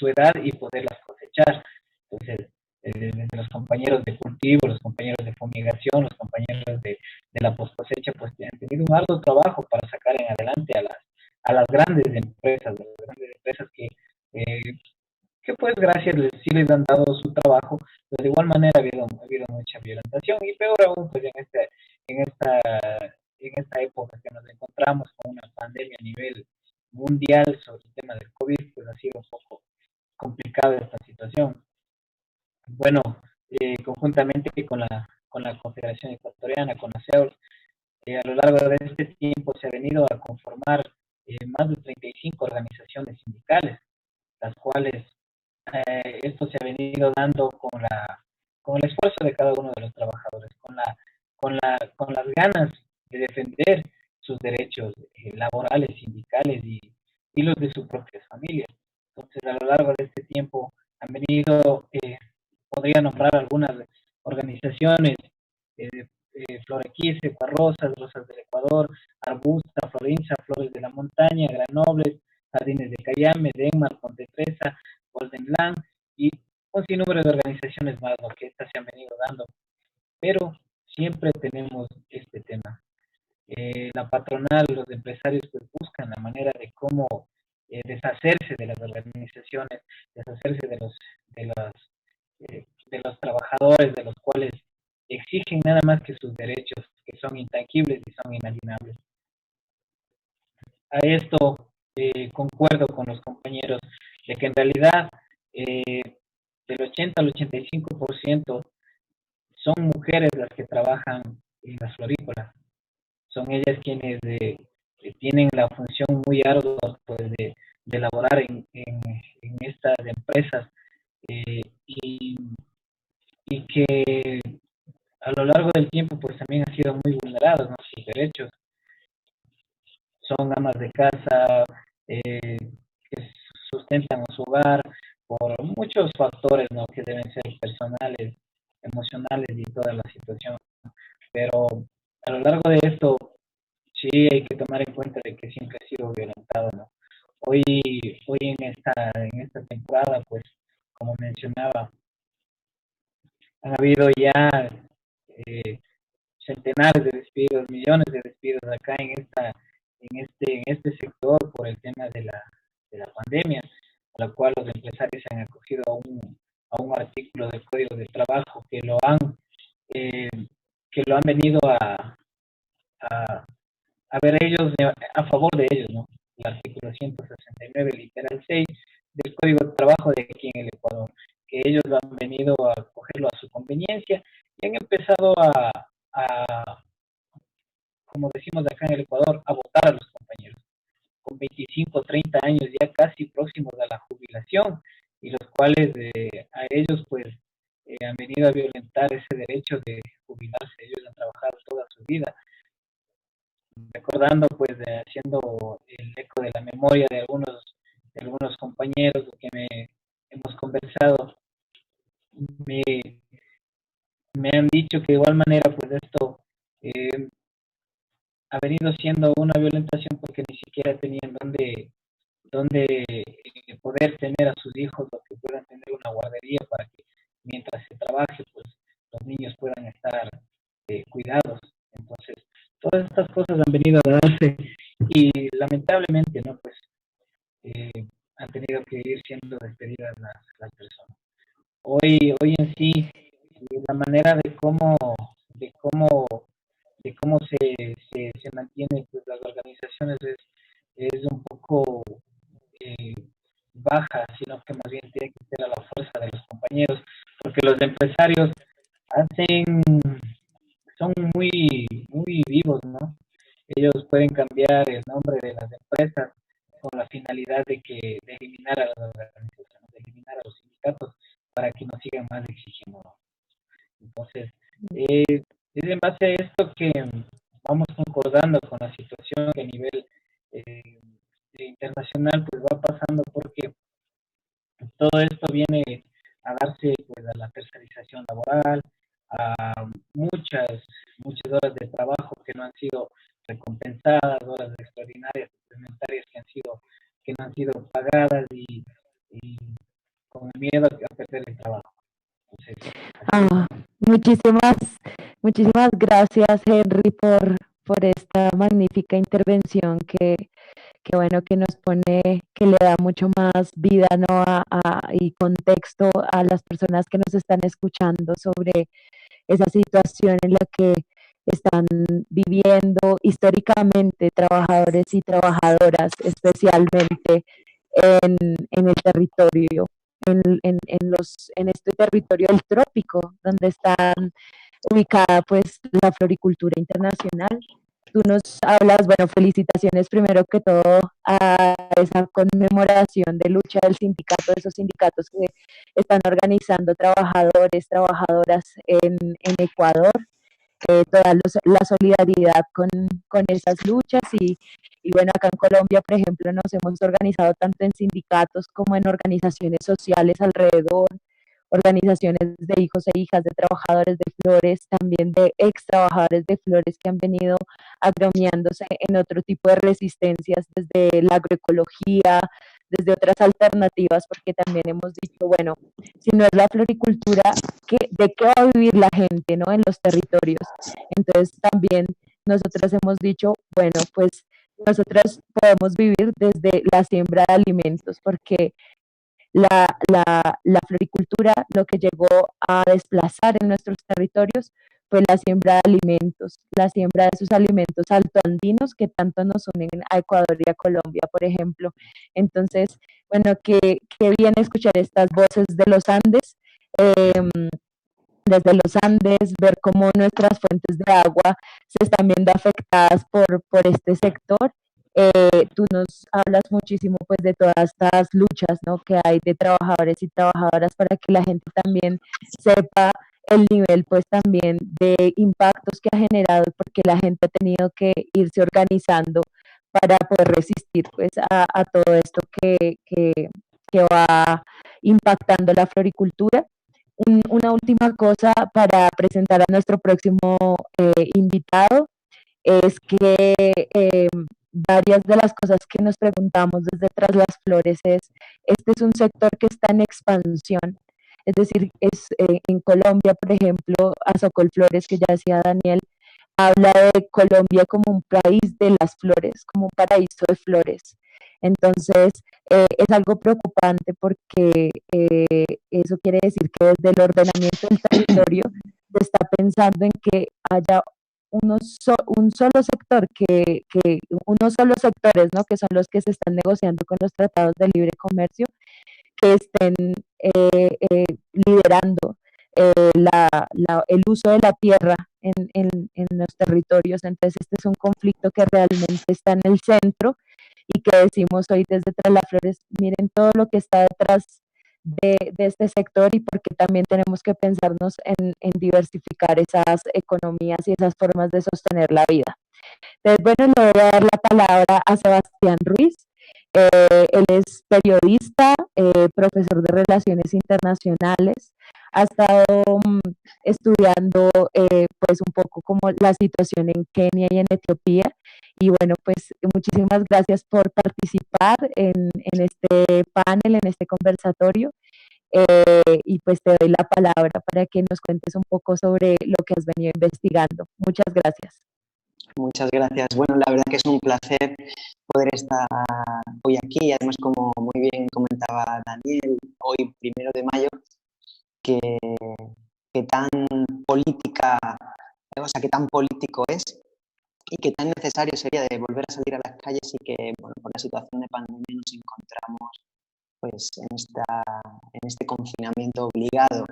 edad y poderlas cosechar. Entonces, desde los compañeros de cultivo, los compañeros de fumigación, los compañeros de la post cosecha, pues han tenido un arduo trabajo para sacar en adelante a las grandes empresas que pues gracias sí les han dado su trabajo, pero de igual manera ha habido mucha violentación, y peor aún pues en esta, en esta época que nos encontramos con una pandemia a nivel mundial sobre el tema del COVID, pues ha sido un poco complicada esta situación. Bueno, conjuntamente con la Confederación Ecuatoriana, con la CEOL, a lo largo de este tiempo se ha venido a conformar más de 35 organizaciones sindicales, las cuales esto se ha venido dando con el esfuerzo de cada uno de los trabajadores, con las ganas de defender sus derechos laborales, sindicales y los de sus propias familias. Entonces, a lo largo de este tiempo han venido, podría nombrar algunas organizaciones, Florequise, Rosas del Ecuador, Arbusta, Florencia, Flores de la Montaña, Granobles, Jardines de Cayame, Denmark, Pontepresa, Golden Land y un sinnúmero de organizaciones más, ¿no? Que estas se han venido dando, pero siempre tenemos este tema. La patronal, los empresarios pues buscan la manera de cómo deshacerse de las organizaciones, deshacerse de los trabajadores, de los cuales exigen nada más que sus derechos, que son intangibles y son inalienables. A esto concuerdo con los compañeros de que en realidad del 80 al 85% son mujeres las que trabajan en las florícolas. Son ellas quienes tienen la función muy ardua pues, de laborar en estas empresas y que a lo largo del tiempo pues también han sido muy vulnerados, ¿no? Sus derechos. Son amas de casa, que sustentan su hogar por muchos factores, ¿no? Que deben ser personales, emocionales y toda la situación. Pero a lo largo de esto sí hay que tomar en cuenta de que siempre ha sido violentado, ¿no? Hoy en esta temporada, pues, como mencionaba, han habido ya eh, centenares de despidos, millones de despidos acá en este sector por el tema de la pandemia, a la cual los empresarios se han acogido a un artículo del Código de Trabajo eh, que lo han venido a ver ellos a favor de ellos, ¿no? El artículo 169, literal 6 del Código de Trabajo de aquí en el Ecuador, que ellos lo han venido a cogerlo a su conveniencia y han empezado como decimos acá en el Ecuador, a votar a los compañeros con 25, 30 años ya casi próximos a la jubilación y los cuales a ellos pues han venido a violentar ese derecho de jubilarse. Ellos han trabajado toda su vida recordando, pues, haciendo el eco de la memoria de algunos compañeros que hemos conversado, me, me han dicho que de igual manera, pues, esto ha venido siendo una violentación porque ni siquiera tenían donde poder tener a sus hijos o que puedan tener una guardería para que mientras se trabaje, pues, los niños puedan estar cuidados. Entonces, todas estas cosas han venido a darse y lamentablemente, ¿no? Pues han tenido que ir siendo despedidas las personas. Hoy en sí, la manera de cómo se mantiene pues, las organizaciones es un poco eh, baja, sino que más bien tiene que ser a la fuerza de los compañeros, porque los empresarios hacen son muy vivos, ¿no? Ellos pueden cambiar el nombre de las empresas con la finalidad de eliminar a las organizaciones, de eliminar a los sindicatos para que no sigan más exigiendo, ¿no? Entonces, es en base a esto que vamos concordando con la situación que a nivel internacional pues va pasando porque todo esto viene a darse pues a la tercerización laboral, a muchas horas de trabajo que no han sido recompensadas, horas extraordinarias, suplementarias que no han sido pagadas y con el miedo a perder el trabajo. Entonces, Ah, muchísimas gracias, Henry, por esta magnífica intervención que bueno, que nos pone, que le da mucho más vida, ¿no? Y contexto a las personas que nos están escuchando sobre esa situación en la que están viviendo históricamente trabajadores y trabajadoras, especialmente en el territorio, en este territorio del trópico, donde está ubicada pues la floricultura internacional. Tú nos hablas, bueno, felicitaciones primero que todo a esa conmemoración de lucha del sindicato, de esos sindicatos que están organizando trabajadores, trabajadoras en Ecuador, toda la solidaridad con esas luchas y bueno, acá en Colombia, por ejemplo, nos hemos organizado tanto en sindicatos como en organizaciones sociales alrededor, organizaciones de hijos e hijas de trabajadores de flores, también de ex trabajadores de flores que han venido agromiándose en otro tipo de resistencias desde la agroecología, desde otras alternativas, porque también hemos dicho, bueno, si no es la floricultura, ¿de qué va a vivir la gente, ¿no? En los territorios. Entonces también nosotros hemos dicho, bueno, pues nosotros podemos vivir desde la siembra de alimentos, porque la floricultura lo que llegó a desplazar en nuestros territorios fue la siembra de alimentos, la siembra de esos alimentos altoandinos que tanto nos unen a Ecuador y a Colombia, por ejemplo. Entonces, bueno, que bien escuchar estas voces de los Andes, desde los Andes, ver cómo nuestras fuentes de agua se están viendo afectadas por este sector. Tú nos hablas muchísimo pues de todas estas luchas, ¿no?, que hay de trabajadores y trabajadoras para que la gente también sepa el nivel pues también de impactos que ha generado, porque la gente ha tenido que irse organizando para poder resistir pues a todo esto que va impactando la floricultura. Una última cosa para presentar a nuestro próximo invitado es que varias de las cosas que nos preguntamos desde Tras las Flores este es un sector que está en expansión, es decir, en Colombia, por ejemplo, Azocol Flores, que ya decía Daniel, habla de Colombia como un país de las flores, como un paraíso de flores. Entonces, es algo preocupante porque eso quiere decir que desde el ordenamiento del territorio se está pensando en que haya un solo sector, unos solos sectores, ¿no?, que son los que se están negociando con los tratados de libre comercio, que estén liderando el uso de la tierra en los territorios. Entonces, este es un conflicto que realmente está en el centro y que decimos hoy desde Tras las Flores, miren todo lo que está detrás de este sector y porque también tenemos que pensarnos en diversificar esas economías y esas formas de sostener la vida. Entonces, bueno, le voy a dar la palabra a Sebastián Ruiz. Él es periodista, profesor de Relaciones Internacionales, ha estado estudiando pues un poco como la situación en Kenia y en Etiopía. Y bueno, pues muchísimas gracias por participar en este panel, en este conversatorio. Y pues te doy la palabra para que nos cuentes un poco sobre lo que has venido investigando. Muchas gracias. Muchas gracias. Bueno, la verdad que es un placer poder estar hoy aquí. Además, como muy bien comentaba Daniel, hoy 1 de mayo, que tan política, o sea, que tan político es y que tan necesario sería de volver a salir a las calles y que, bueno, por la situación de pandemia nos encontramos pues en este confinamiento obligado.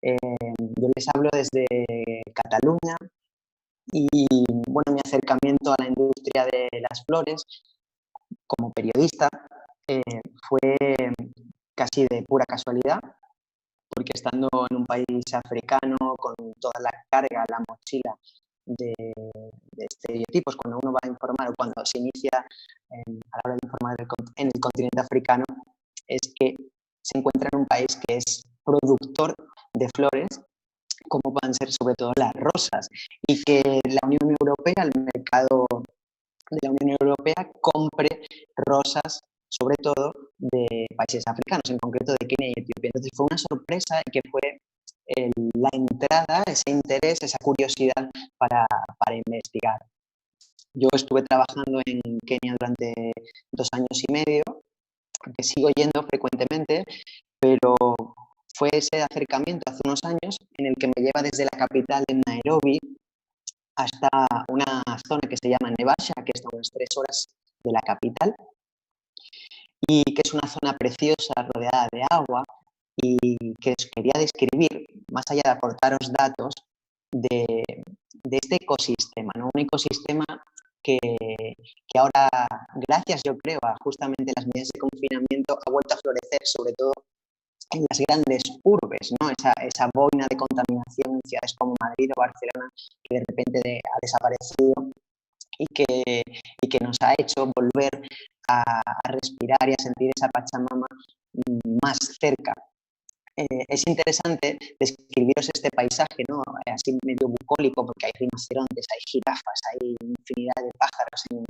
Yo les hablo desde Cataluña y, bueno, mi acercamiento a la industria de las flores como periodista fue casi de pura casualidad, porque estando en un país africano con toda la carga, la mochila de estereotipos, cuando uno va a informar o cuando se inicia a la hora de informar en el continente africano, es que se encuentra en un país que es productor de flores, como pueden ser sobre todo las rosas, y que la Unión Europea, el mercado de la Unión Europea, compre rosas sobre todo de países africanos, en concreto de Kenia y Etiopía. Entonces fue una sorpresa y que fue la entrada, ese interés, esa curiosidad para investigar. Yo estuve trabajando en Kenia durante 2 años y medio, que sigo yendo frecuentemente, pero fue ese acercamiento hace unos años en el que me lleva desde la capital de Nairobi hasta una zona que se llama Naivasha, que está a unas 3 horas de la capital, y que es una zona preciosa, rodeada de agua, y que os quería describir, más allá de aportaros datos, de este ecosistema, ¿no? Un ecosistema que ahora, gracias yo creo a justamente las medidas de confinamiento, ha vuelto a florecer, sobre todo en las grandes urbes, ¿no? Esa boina de contaminación en ciudades como Madrid o Barcelona que de repente ha desaparecido y que nos ha hecho volver a respirar y a sentir esa Pachamama más cerca. es interesante describiros este paisaje, ¿no? Así medio bucólico, porque hay rinocerontes, hay jirafas, hay infinidad de pájaros en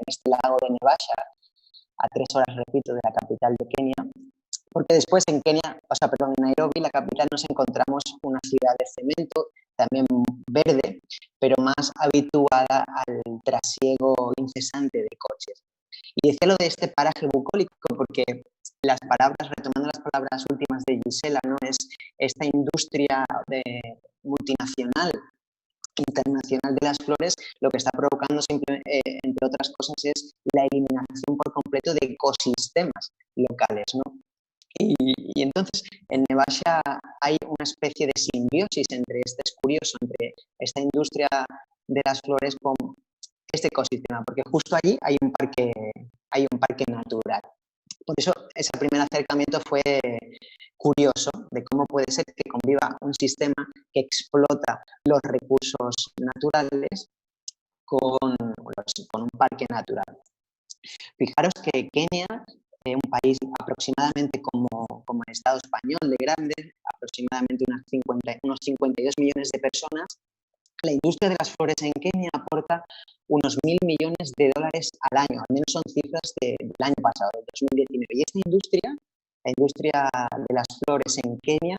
este lago de Naivasha, a 3 horas, repito, de la capital de Kenia, porque después en Nairobi, la capital, nos encontramos una ciudad de cemento, también verde, pero más habituada al trasiego incesante de coches. Y decía lo de este paraje bucólico porque retomando las palabras últimas de Gisela, ¿no? Es esta industria multinacional, internacional de las flores, lo que está provocando, entre otras cosas, es la eliminación por completo de ecosistemas locales, ¿no? Y entonces en Naivasha hay una especie de simbiosis es curioso, entre esta industria de las flores con este ecosistema, porque justo allí hay un parque natural. Por eso ese primer acercamiento fue curioso de cómo puede ser que conviva un sistema que explota los recursos naturales con un parque natural. Fijaros que Kenia, un país aproximadamente como el Estado español de grande, aproximadamente unos 52 millones de personas, la industria de las flores en Kenia aporta unos 1.000 millones de dólares al año, al menos son cifras del año pasado, del 2019. Y esta industria, la industria de las flores en Kenia,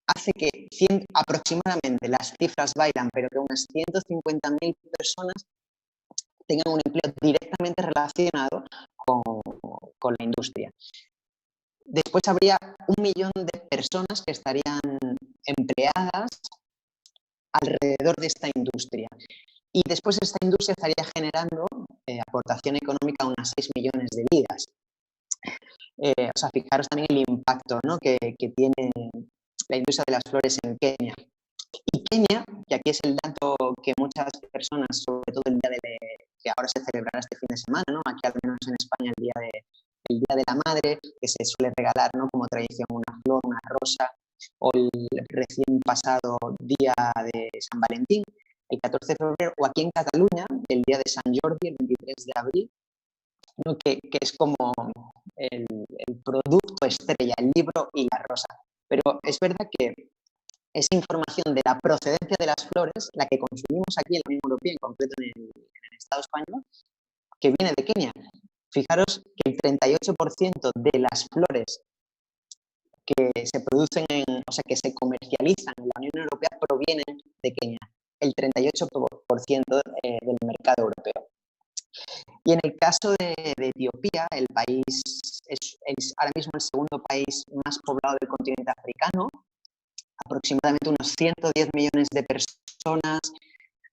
hace que aproximadamente, las cifras bailan, pero que unas 150.000 personas tengan un empleo directamente relacionado con la industria. Después habría 1 millón de personas que estarían empleadas alrededor de esta industria. Y después esta industria estaría generando aportación económica a unas 6 millones de vidas. Fijaros también el impacto, ¿no? que tiene la industria de las flores en Kenia. Y Kenia, que aquí es el dato que muchas personas, sobre todo el día que ahora se celebrará este fin de semana, ¿no? Aquí al menos en España el Día de la Madre, que se suele regalar, ¿no? Como tradición, una flor, una rosa, o el recién pasado Día de San Valentín, el 14 de febrero, o aquí en Cataluña, el Día de San Jordi, el 23 de abril, ¿no? que es como el producto estrella, el libro y la rosa. Pero es verdad que esa información de la procedencia de las flores, la que consumimos aquí en la Unión Europea, en concreto en el Estado español, que viene de Kenia. Fijaros que el 38% de las flores que se producen, que se comercializan en la Unión Europea provienen de Kenia, el 38% del mercado europeo. Y en el caso de Etiopía, el país es ahora mismo el segundo país más poblado del continente africano, aproximadamente unos 110 millones de personas.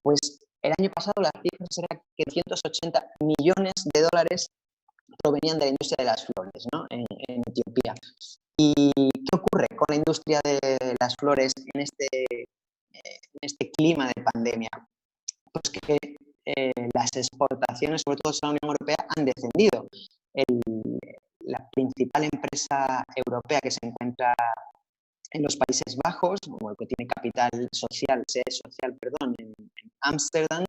Pues el año pasado las cifras eran que 180 millones de dólares provenían de la industria de las flores, ¿no? en Etiopía. ¿Y qué ocurre con la industria de las flores en este clima de pandemia? Pues que las exportaciones, sobre todo a la Unión Europea, han descendido. La principal empresa europea que se encuentra en los Países Bajos, como el que tiene sede social, en Ámsterdam,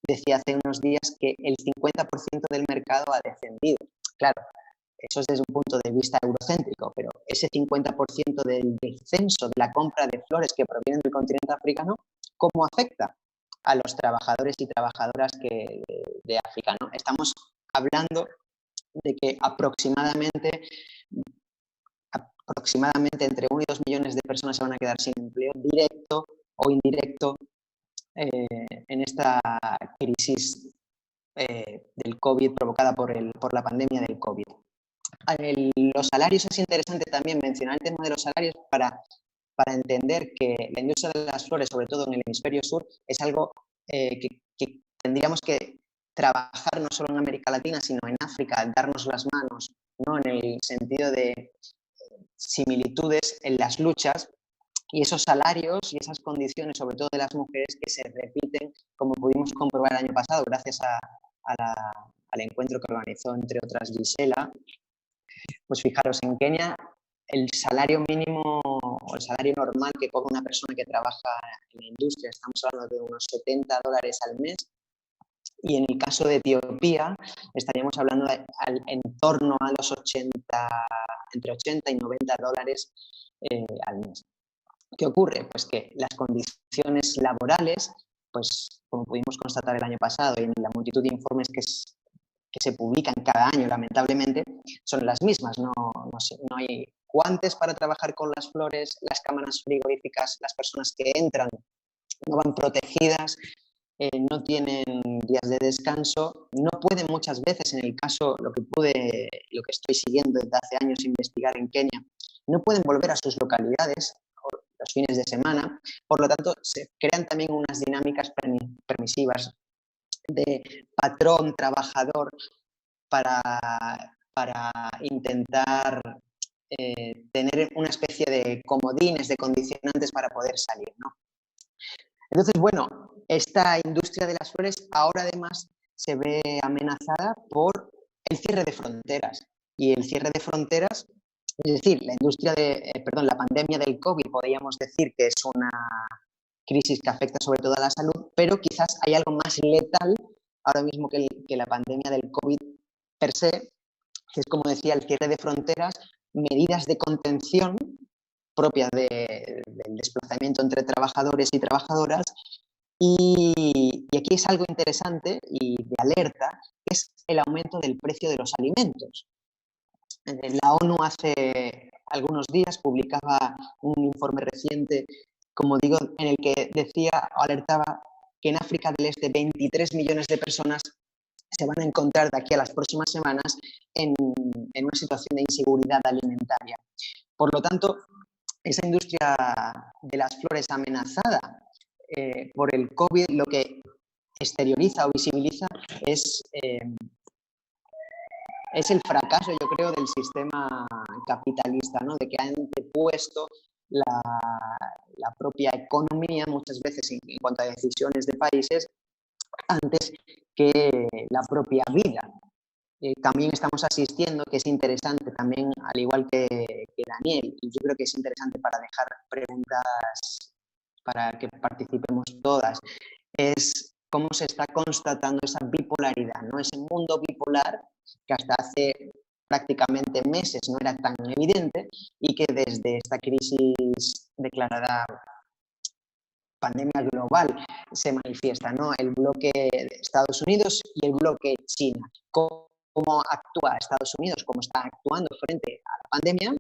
decía hace unos días que el 50% del mercado ha descendido. Claro, eso es desde un punto de vista eurocéntrico, pero ese 50% del descenso de la compra de flores que provienen del continente africano, ¿cómo afecta a los trabajadores y trabajadoras de África, ¿no? Estamos hablando de que aproximadamente entre 1 y 2 millones de personas se van a quedar sin empleo directo o indirecto en esta crisis del COVID provocada por la pandemia del COVID. Los salarios, es interesante también mencionar el tema de los salarios para entender que la industria de las flores, sobre todo en el hemisferio sur, es algo que tendríamos que trabajar no solo en América Latina, sino en África, darnos las manos, ¿no? En el sentido de similitudes en las luchas, y esos salarios y esas condiciones, sobre todo de las mujeres, que se repiten, como pudimos comprobar el año pasado, gracias al encuentro que organizó, entre otras, Gisela. Pues fijaros, en Kenia el salario mínimo o el salario normal que cobra una persona que trabaja en la industria, estamos hablando de unos $70 al mes, Y en el caso de Etiopía estaríamos hablando en torno a los entre 80 y 90 dólares al mes. ¿Qué ocurre? Pues que las condiciones laborales, pues como pudimos constatar el año pasado y en la multitud de informes que se publican cada año, lamentablemente, son las mismas. No hay guantes para trabajar con las flores, las cámaras frigoríficas, las personas que entran no van protegidas, no tienen días de descanso, no pueden muchas veces, en el caso, lo que estoy siguiendo desde hace años investigar en Kenia, no pueden volver a sus localidades los fines de semana, por lo tanto se crean también unas dinámicas permisivas de patrón-trabajador para intentar tener una especie de comodines, de condicionantes para poder salir, ¿no? Entonces, bueno, esta industria de las flores ahora además se ve amenazada por el cierre de fronteras. Y el cierre de fronteras, es decir, la pandemia del COVID, podríamos decir que es una crisis que afecta sobre todo a la salud, pero quizás hay algo más letal ahora mismo que la pandemia del COVID per se, que es, como decía, el cierre de fronteras, medidas de contención propias del desplazamiento entre trabajadores y trabajadoras. Y aquí es algo interesante y de alerta, que es el aumento del precio de los alimentos. La ONU hace algunos días publicaba un informe reciente, como digo, en el que alertaba que en África del Este 23 millones de personas se van a encontrar de aquí a las próximas semanas en una situación de inseguridad alimentaria. Por lo tanto, esa industria de las flores amenazada por el COVID, lo que exterioriza o visibiliza es el fracaso, yo creo, del sistema capitalista, ¿no? De que ha antepuesto la propia economía, muchas veces en cuanto a decisiones de países, antes que la propia vida. También estamos asistiendo, que es interesante también, al igual que Daniel, y yo creo que es interesante para dejar preguntas para que participemos todas, es cómo se está constatando esa bipolaridad, ¿no? Ese mundo bipolar que hasta hace prácticamente meses no era tan evidente y que desde esta crisis declarada pandemia global se manifiesta, ¿no? El bloque de Estados Unidos y el bloque China. ¿Cómo actúa Estados Unidos? ¿Cómo está actuando frente a la pandemia?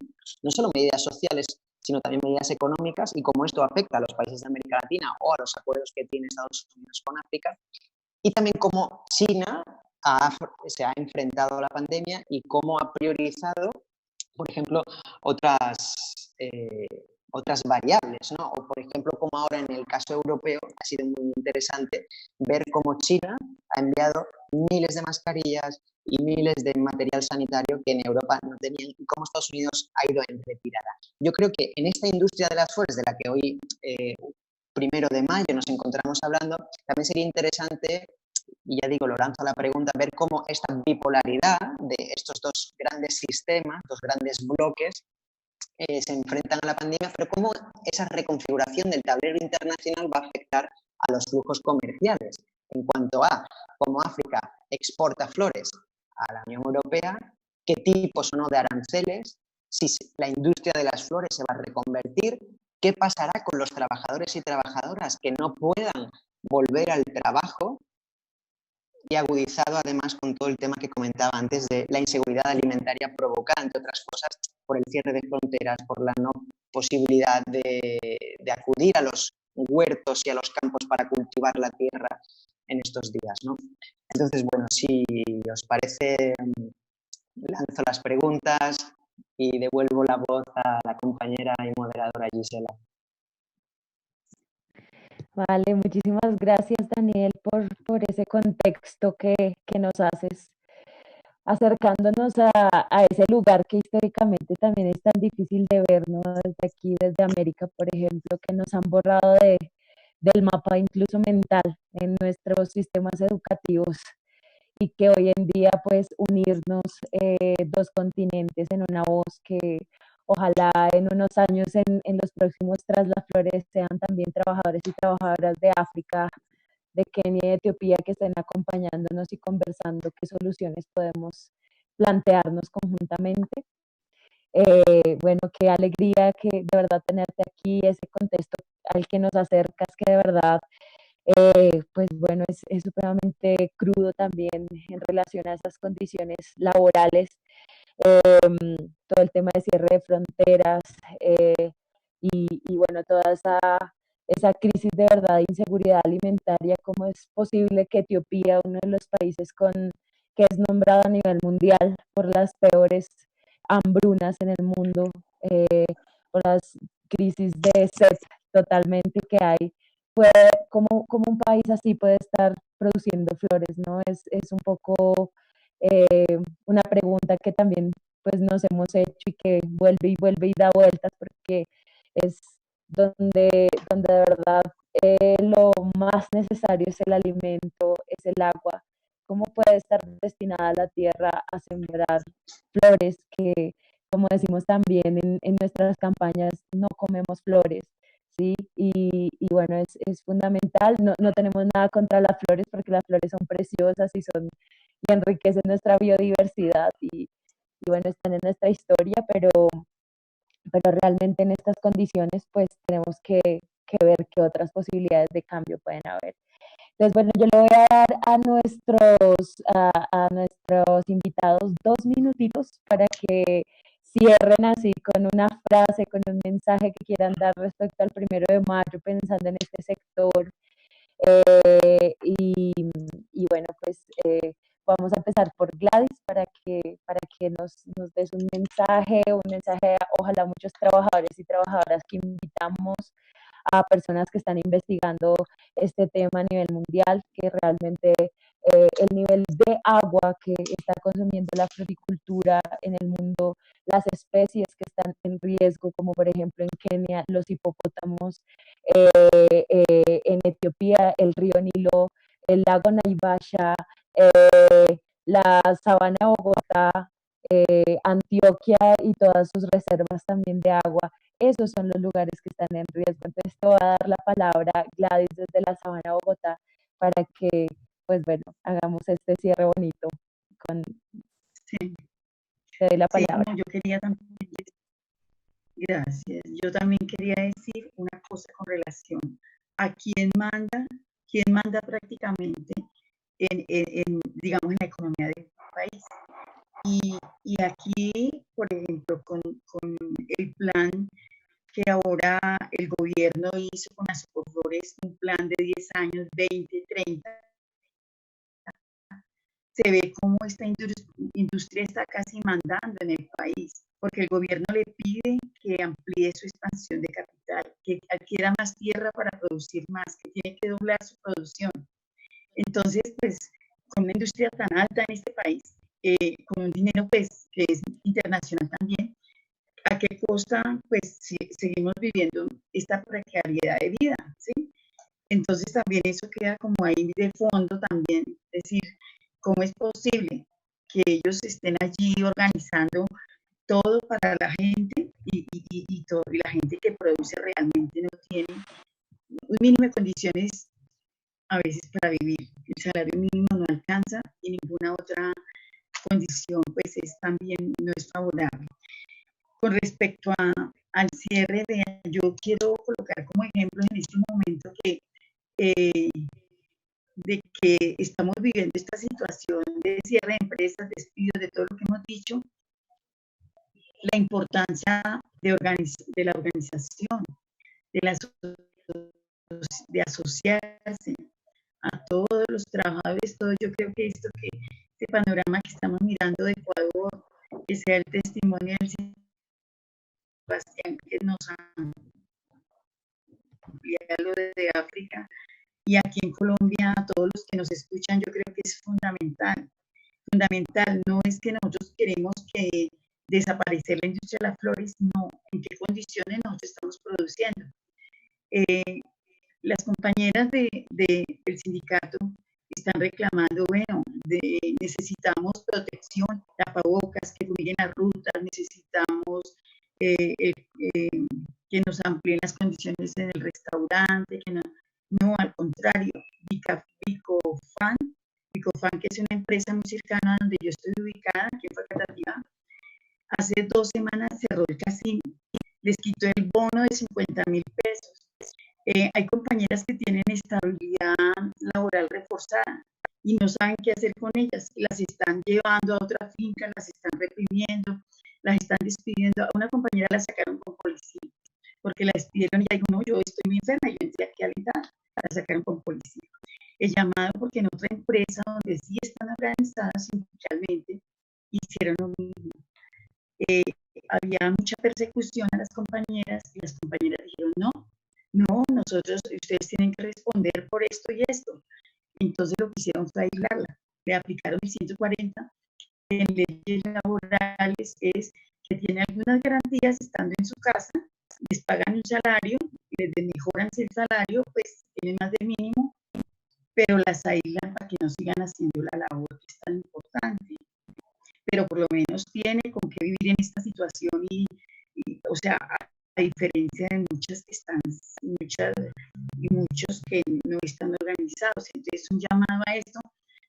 No solo medidas sociales, sino también medidas económicas, y cómo esto afecta a los países de América Latina o a los acuerdos que tiene Estados Unidos con África, y también cómo China se ha enfrentado a la pandemia y cómo ha priorizado, por ejemplo, otras variables, ¿no? O, por ejemplo, como ahora en el caso europeo ha sido muy interesante ver cómo China ha enviado miles de mascarillas y miles de material sanitario que en Europa no tenían, y cómo Estados Unidos ha ido en retirada. Yo creo que en esta industria de las flores, de la que hoy, 1 de mayo, nos encontramos hablando, también sería interesante, y ya digo, lo lanzo a la pregunta, ver cómo esta bipolaridad de estos dos grandes sistemas, dos grandes bloques, se enfrentan a la pandemia, pero cómo esa reconfiguración del tablero internacional va a afectar a los flujos comerciales, en cuanto a cómo África exporta flores a la Unión Europea, qué tipos o no de aranceles, si la industria de las flores se va a reconvertir, qué pasará con los trabajadores y trabajadoras que no puedan volver al trabajo, y agudizado además con todo el tema que comentaba antes de la inseguridad alimentaria provocada, entre otras cosas, por el cierre de fronteras, por la no posibilidad de acudir a los huertos y a los campos para cultivar la tierra en estos días, ¿no? Entonces, bueno, si os parece, lanzo las preguntas y devuelvo la voz a la compañera y moderadora Gisela. Vale, muchísimas gracias, Daniel, por ese contexto que nos haces, acercándonos a ese lugar que históricamente también es tan difícil de ver, ¿no? Desde aquí, desde América, por ejemplo, que nos han borrado del mapa incluso mental en nuestros sistemas educativos, y que hoy en día, pues, unirnos dos continentes en una voz, que ojalá en unos años, en los próximos Tras las Flores, sean también trabajadores y trabajadoras de África de Kenia y Etiopía que estén acompañándonos y conversando qué soluciones podemos plantearnos conjuntamente. Bueno, qué alegría que de verdad tenerte aquí, ese contexto al que nos acercas, que de verdad, pues bueno, es supremamente crudo también en relación a esas condiciones laborales, todo el tema de cierre de fronteras, y bueno, toda esa crisis de verdad de inseguridad alimentaria. ¿Cómo es posible que Etiopía, uno de los países que es nombrado a nivel mundial por las peores hambrunas en el mundo, por las crisis de sed totalmente que hay, como un país así puede estar produciendo flores, ¿no? Es un poco una pregunta que también pues nos hemos hecho y que vuelve y vuelve y da vueltas, porque es donde de verdad lo más necesario es el alimento, es el agua. ¿Cómo puede estar destinada la tierra a sembrar flores que, como decimos también en nuestras campañas, no comemos flores? ¿Sí? Y bueno, es fundamental. No tenemos nada contra las flores, porque las flores son preciosas y enriquecen nuestra biodiversidad y bueno, están en nuestra historia, pero realmente en estas condiciones pues tenemos que ver qué otras posibilidades de cambio pueden haber. Entonces, bueno, yo le voy a dar a nuestros invitados 2 minutitos para que cierren así con una frase, con un mensaje que quieran dar respecto al 1 de mayo, pensando en este sector. Y bueno, pues vamos a empezar por Gladys para que nos des un mensaje, ojalá muchos trabajadores y trabajadoras que invitamos, a personas que están investigando este tema a nivel mundial, que realmente el nivel de agua que está consumiendo la floricultura en el mundo, las especies que están en riesgo, como por ejemplo en Kenia, los hipopótamos, en Etiopía, el río Nilo, el lago Naivasha, la sabana de Bogotá, Antioquia y todas sus reservas también de agua. Esos son los lugares que están en riesgo. Entonces te voy a dar la palabra, Gladys, desde la sabana de Bogotá, para que, pues bueno, hagamos este cierre bonito. Sí, Te doy la sí, palabra. no, yo quería también, gracias, yo también quería decir una cosa con relación a quién manda prácticamente digamos, en la economía del país. Y aquí, por ejemplo, con el plan que ahora el gobierno hizo con las Flores, un plan de 10 años, 20, 30, se ve cómo esta industria está casi mandando en el país, porque el gobierno le pide que amplíe su expansión de capital, que adquiera más tierra para producir más, que tiene que doblar su producción. Entonces, pues, con una industria tan alta en este país, con un dinero pues que es internacional también, ¿a qué costa pues seguimos viviendo esta precariedad de vida? ¿Sí? Entonces también eso queda como ahí de fondo también, es decir, ¿cómo es posible que ellos estén allí organizando todo para la gente y la gente que produce realmente no tiene un mínimo de condiciones a veces para vivir? El salario mínimo no alcanza y ninguna otra condición pues es también no es favorable. Con respecto al cierre, yo quiero colocar como ejemplo en este momento de que estamos viviendo esta situación de cierre de empresas, despidos, de todo lo que hemos dicho, la importancia de la organización, de asociarse a todos los trabajadores, todo. Yo creo que este panorama que estamos mirando de Ecuador, que sea el testimonio del Sebastián que nos ampliado desde África, y aquí en Colombia, a todos los que nos escuchan, yo creo que es fundamental. Fundamental, no es que nosotros queremos que desaparecer la industria de las flores, no, en qué condiciones nosotros estamos produciendo. Las compañeras del sindicato están reclamando, bueno, necesitamos protección, tapabocas, que fumiguen las rutas, necesitamos que nos amplíen las condiciones en el restaurante, que no, al contrario, Bicofan, Bicofan, que es una empresa muy cercana a donde yo estoy ubicada, aquí en Facatativá, hace 2 semanas cerró el casino, les quitó el bono de 50.000 pesos. Hay compañeras que tienen estabilidad laboral reforzada y no saben qué hacer con ellas. Las están llevando a otra finca, las están reprimiendo, las están despidiendo. A una compañera la sacaron con policía porque la despidieron y ella dijo, no, yo estoy muy enferma, yo entré aquí a alitar, la sacaron con policía. El llamado porque en otra empresa donde sí están organizadas sindicalmente, hicieron lo mismo. Había mucha persecución a las compañeras y las compañeras dijeron, no, nosotros, ustedes tienen que responder por esto y esto. Entonces lo que hicieron fue aislarla, le aplicaron el 140. En leyes laborales es que tiene algunas garantías estando en su casa, les pagan un salario, les mejoran el salario, pues tienen más del mínimo, pero las aíslan para que no sigan haciendo la labor que es tan importante. Pero por lo menos tiene con qué vivir en esta situación y o sea, a diferencia de muchas que están, muchos que no están organizados. Entonces, un llamado a esto,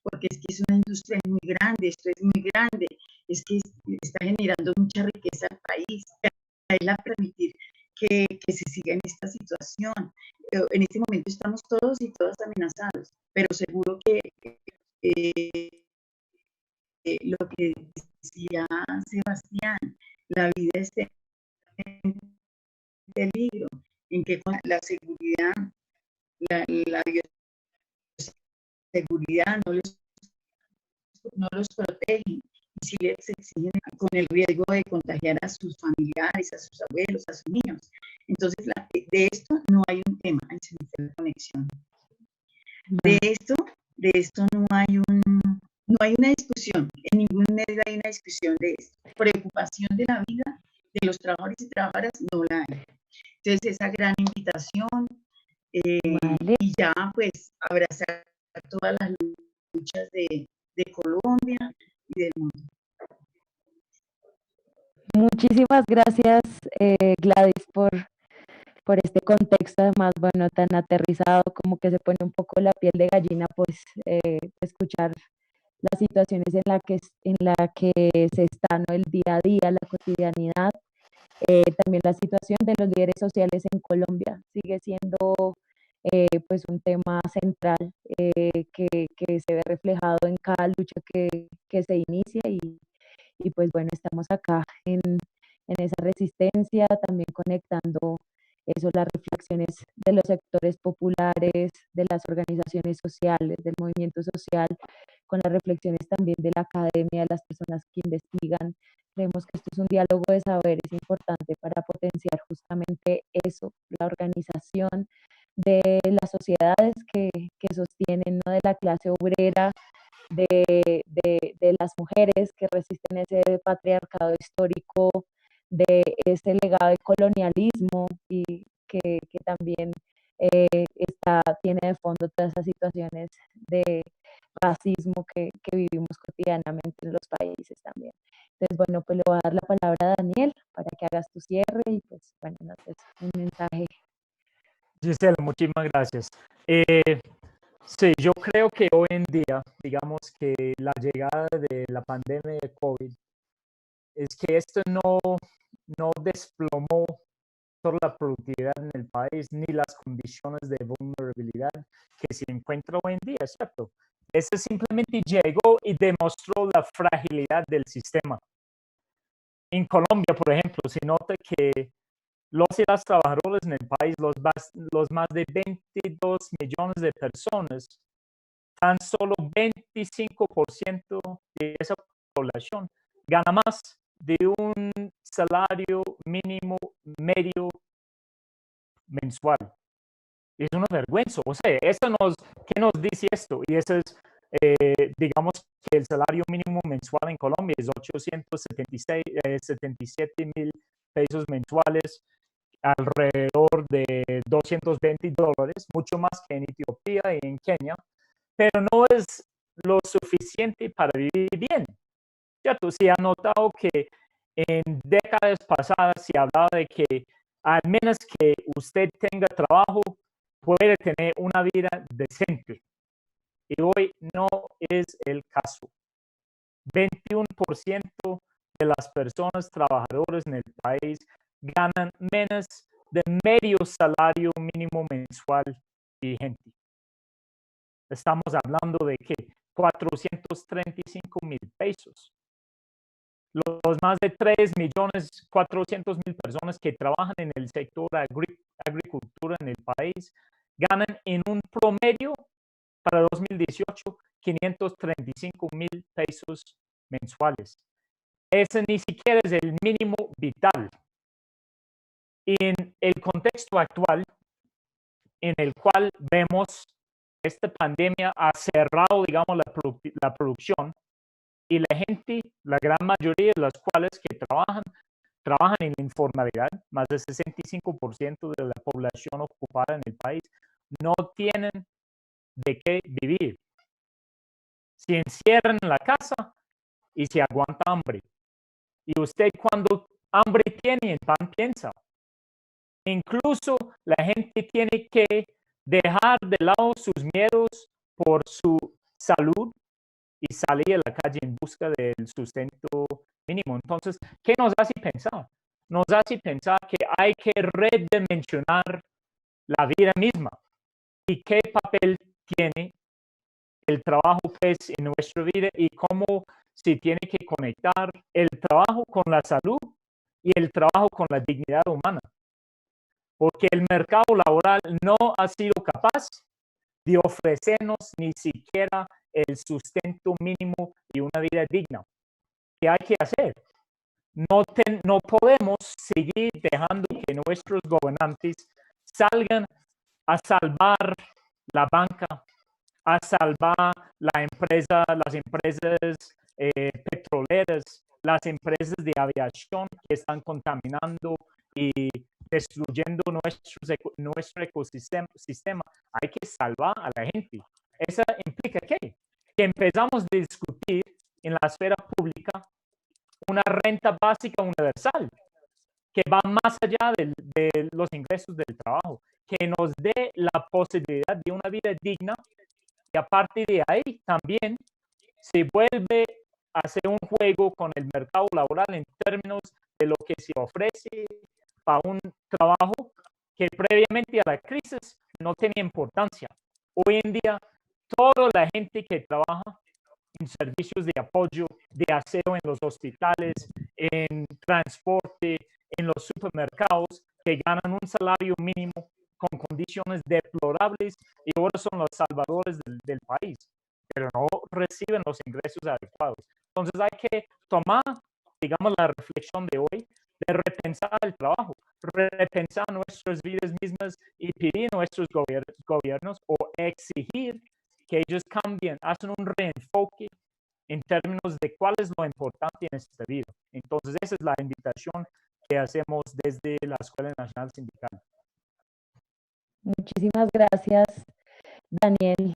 porque es que es una industria muy grande, esto es muy grande, es que está generando mucha riqueza al país. Es la permitir que se siga en esta situación. En este momento estamos todos y todas amenazados, pero seguro que lo que decía Sebastián, la vida está en peligro, en que con la seguridad, la bioseguridad no los protegen y si les exigen con el riesgo de contagiar a sus familiares, a sus abuelos, a sus niños. Entonces, de esto no hay un tema, hay conexión. De esto no hay una discusión, en ningún medio hay una discusión de esto. Preocupación de la vida de los trabajadores y trabajadoras no la hay. Entonces, esa gran invitación vale. Y ya pues abrazar todas las luchas de Colombia y del mundo. Muchísimas gracias, Gladys, por este contexto, además, bueno, tan aterrizado, como que se pone un poco la piel de gallina, pues, escuchar las situaciones en la que se está, ¿no? El día a día, la cotidianidad. También la situación de los líderes sociales en Colombia sigue siendo pues un tema central que se ve reflejado en cada lucha que se inicia y pues bueno, estamos acá en esa resistencia, también conectando eso, las reflexiones de los sectores populares, de las organizaciones sociales, del movimiento social, con las reflexiones también de la academia, de las personas que investigan. Creemos que esto es un diálogo de saberes importante para potenciar justamente eso, la organización de las sociedades que sostienen, ¿no? De la clase obrera, de las mujeres que resisten ese patriarcado histórico, de ese legado de colonialismo y que también tiene de fondo todas esas situaciones de racismo que vivimos cotidianamente en los países también. Entonces, bueno, pues le voy a dar la palabra a Daniel para que hagas tu cierre y pues, bueno, nos des un mensaje. Gisela, muchísimas gracias. Sí, yo creo que hoy en día, digamos que la llegada de la pandemia de COVID es que esto no desplomó toda la productividad en el país ni las condiciones de vulnerabilidad que se encuentra hoy en día, ¿cierto? Esto simplemente llegó y demostró la fragilidad del sistema. En Colombia, por ejemplo, se nota que los y las trabajadores en el país, los más de 22 millones de personas, tan solo 25% de esa población gana más de un salario mínimo medio mensual. Es una vergüenza. O sea, ¿qué nos dice esto? Y eso es, digamos que el salario mínimo mensual en Colombia es 877 mil pesos mensuales, alrededor de $220, mucho más que en Etiopía y en Kenia, pero no es lo suficiente para vivir bien. ¿Cierto? Se ha notado que en décadas pasadas se hablaba de que al menos que usted tenga trabajo, puede tener una vida decente. y hoy no es el caso. 21% de las personas trabajadoras en el país ganan menos de medio salario mínimo mensual vigente. Estamos hablando de que 435,000 pesos. Los más de 3,400,000 personas que trabajan en el sector agricultura en el país ganan en un promedio para 2018 535,000 pesos mensuales. Ese ni siquiera es el mínimo vital. Y en el contexto actual, en el cual vemos esta pandemia ha cerrado, digamos, la producción, y la gente, la gran mayoría de las cuales que trabajan en la informalidad, más del 65% de la población ocupada en el país, no tienen de qué vivir. Se encierran en la casa y se aguanta hambre. Y usted cuando hambre tiene, el pan piensa. Incluso la gente tiene que dejar de lado sus miedos por su salud y salir a la calle en busca del sustento mínimo. Entonces, ¿qué nos hace pensar? Nos hace pensar que hay que redimensionar la vida misma y qué papel tiene el trabajo pues, en nuestra vida y cómo se tiene que conectar el trabajo con la salud y el trabajo con la dignidad humana. Porque el mercado laboral no ha sido capaz de ofrecernos ni siquiera el sustento mínimo y una vida digna. ¿Qué hay que hacer? No podemos seguir dejando que nuestros gobernantes salgan a salvar la banca, a salvar las empresas petroleras, las empresas de aviación que están contaminando y destruyendo nuestro ecosistema. Hay que salvar a la gente. ¿Eso implica qué? Que empezamos a discutir en la esfera pública una renta básica universal que va más allá de los ingresos del trabajo, que nos dé la posibilidad de una vida digna, y aparte de ahí también se vuelve a hacer un juego con el mercado laboral en términos de lo que se ofrece para un trabajo que previamente a la crisis no tenía importancia. Hoy en día, toda la gente que trabaja en servicios de apoyo, de aseo en los hospitales, en transporte, en los supermercados, que ganan un salario mínimo con condiciones deplorables y ahora son los salvadores del país, pero no reciben los ingresos adecuados. Entonces hay que tomar, digamos, la reflexión de hoy de repensar el trabajo, repensar nuestras vidas mismas y pedir a nuestros gobiernos o exigir que ellos cambien, hacen un reenfoque en términos de cuál es lo importante en esta vida. Entonces, esa es la invitación que hacemos desde la Escuela Nacional Sindical. Muchísimas gracias, Daniel,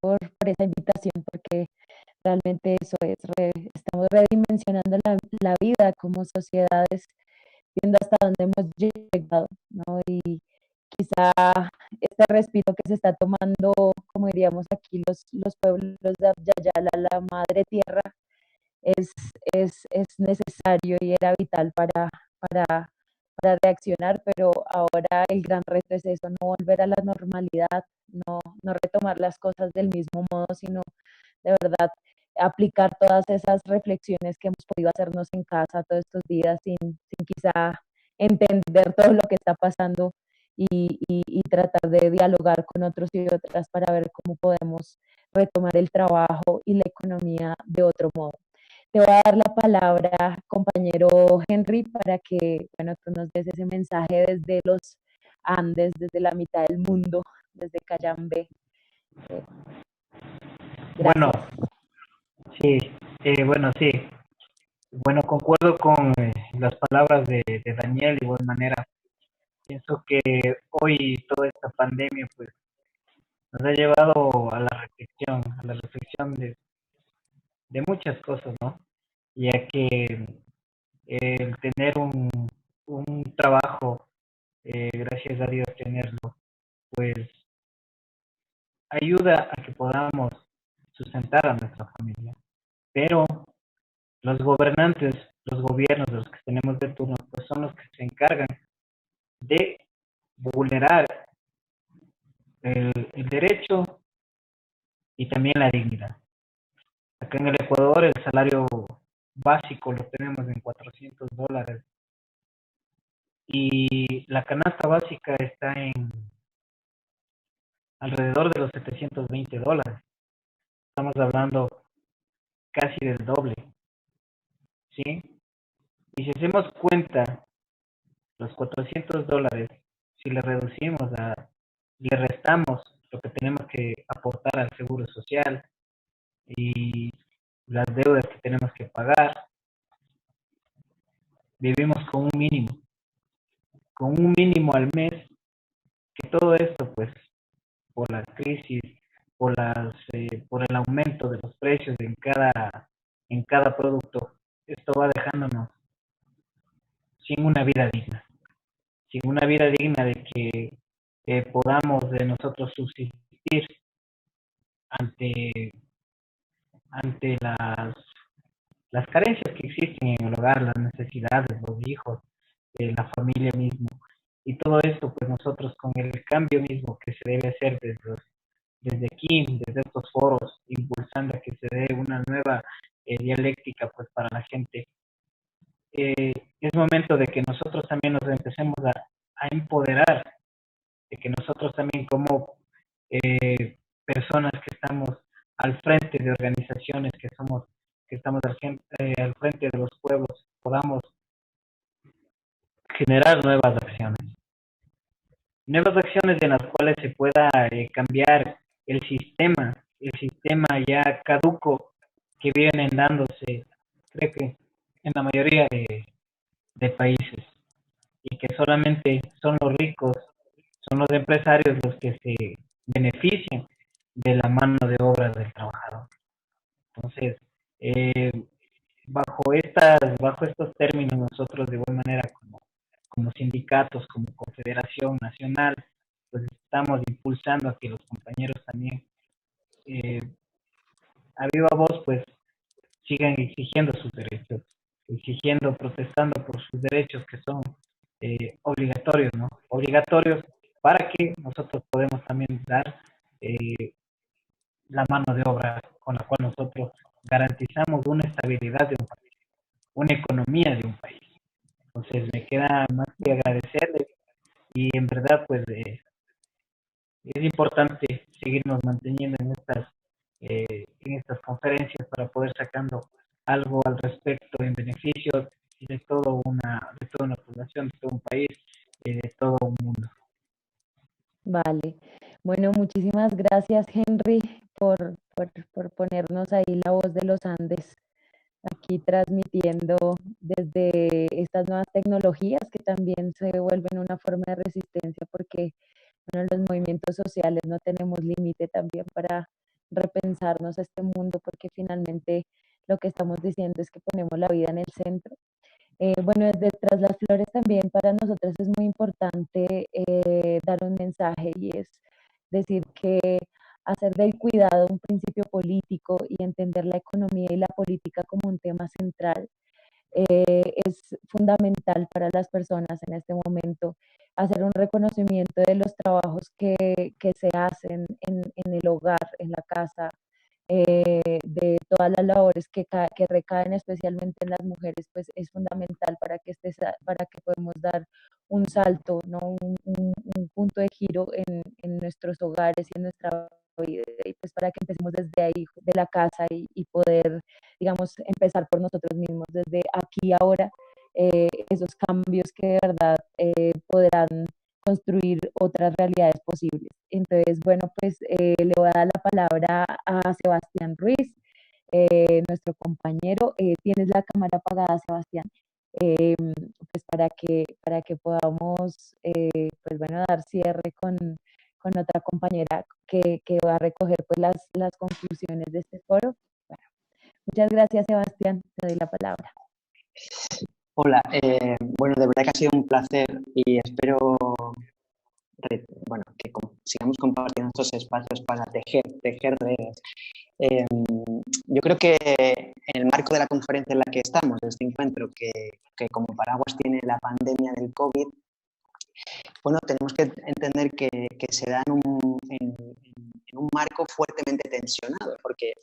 por esa invitación, porque realmente eso es, estamos redimensionando la vida como sociedades, viendo hasta dónde hemos llegado, ¿no? Y quizá este respiro que se está tomando, como diríamos aquí los pueblos de Abya Yala, la madre tierra, es, es necesario y era vital para reaccionar, pero ahora el gran reto es eso, no volver a la normalidad, no retomar las cosas del mismo modo, sino de verdad aplicar todas esas reflexiones que hemos podido hacernos en casa todos estos días sin quizá entender todo lo que está pasando y tratar de dialogar con otros y otras para ver cómo podemos retomar el trabajo y la economía de otro modo. Te voy a dar la palabra, compañero Henry, para que, bueno, tú nos des ese mensaje desde los Andes, desde la mitad del mundo, desde Cayambe. Bueno, sí, sí. Bueno, concuerdo con las palabras de Daniel de igual manera. Pienso que hoy toda esta pandemia pues nos ha llevado a la reflexión de muchas cosas, ¿no? Ya que el tener un trabajo, gracias a Dios tenerlo, pues ayuda a que podamos sustentar a nuestra familia. Pero los gobernantes, los gobiernos, los que tenemos de turno, pues son los que se encargan de vulnerar el derecho y también la dignidad. Acá en el Ecuador el salario básico lo tenemos en $400 y la canasta básica está en alrededor de los $720. Estamos hablando casi del doble, ¿sí? Y si hacemos cuenta, los $400, si le restamos lo que tenemos que aportar al seguro social y las deudas que tenemos que pagar, vivimos con un mínimo al mes, que todo esto, pues, por la crisis, por el aumento de los precios en cada producto, esto va dejándonos sin una vida digna, de que podamos de nosotros subsistir ante, ante las carencias que existen en el hogar, las necesidades, los hijos, la familia mismo. Y todo esto, pues nosotros con el cambio mismo que se debe hacer desde aquí, desde estos foros, impulsando a que se dé una nueva dialéctica pues para la gente, es momento de que nosotros también nos empecemos a empoderar, de que nosotros también como personas que estamos al frente de organizaciones, que estamos al frente de los pueblos, podamos generar nuevas acciones en las cuales se pueda cambiar el sistema ya caduco que vienen dándose, creo que en la mayoría de países, y que solamente son los ricos, son los empresarios los que se benefician de la mano de obra del trabajador. Entonces, eh, bajo estos términos, nosotros de igual manera como sindicatos, como confederación nacional, pues estamos impulsando a que los compañeros también eh, a viva voz pues sigan exigiendo sus derechos, exigiendo, protestando por sus derechos que son obligatorios, ¿no? Obligatorios para que nosotros podemos también dar la mano de obra con la cual nosotros garantizamos una estabilidad de un país, una economía de un país. Entonces me queda más que agradecerles y en verdad pues es importante seguirnos manteniendo en estas conferencias para poder sacando algo al respecto en beneficio de toda una población, de todo un país y de todo un mundo. Vale. Bueno, muchísimas gracias, Henry, por ponernos ahí la voz de los Andes, aquí transmitiendo desde estas nuevas tecnologías que también se vuelven una forma de resistencia, porque bueno, los movimientos sociales no tenemos límite también para repensarnos este mundo, porque finalmente lo que estamos diciendo es que ponemos la vida en el centro. Bueno, desde Tras las Flores también para nosotros es muy importante dar un mensaje, y es decir que hacer del cuidado un principio político y entender la economía y la política como un tema central es fundamental para las personas en este momento. Hacer un reconocimiento de los trabajos que se hacen en el hogar, en la casa, de todas las labores que recaen especialmente en las mujeres, pues es fundamental para que podamos dar un salto, ¿no? Un punto de giro en nuestros hogares y en nuestra vida, y pues para que empecemos desde ahí, de la casa, y poder, digamos, empezar por nosotros mismos, desde aquí ahora, esos cambios que de verdad podrán construir otras realidades posibles. Entonces, bueno, pues le voy a dar la palabra a Sebastián Ruiz, nuestro compañero. Tienes la cámara apagada, Sebastián, pues para que podamos, pues bueno, dar cierre con otra compañera que va a recoger pues las conclusiones de este foro. Bueno, muchas gracias, Sebastián, te doy la palabra. Hola, bueno, de verdad que ha sido un placer y espero bueno, que sigamos compartiendo estos espacios para tejer redes. Yo creo que en el marco de la conferencia en la que estamos, de este encuentro, que como paraguas tiene la pandemia del COVID, bueno, tenemos que entender que se da en un marco fuertemente tensionado, porque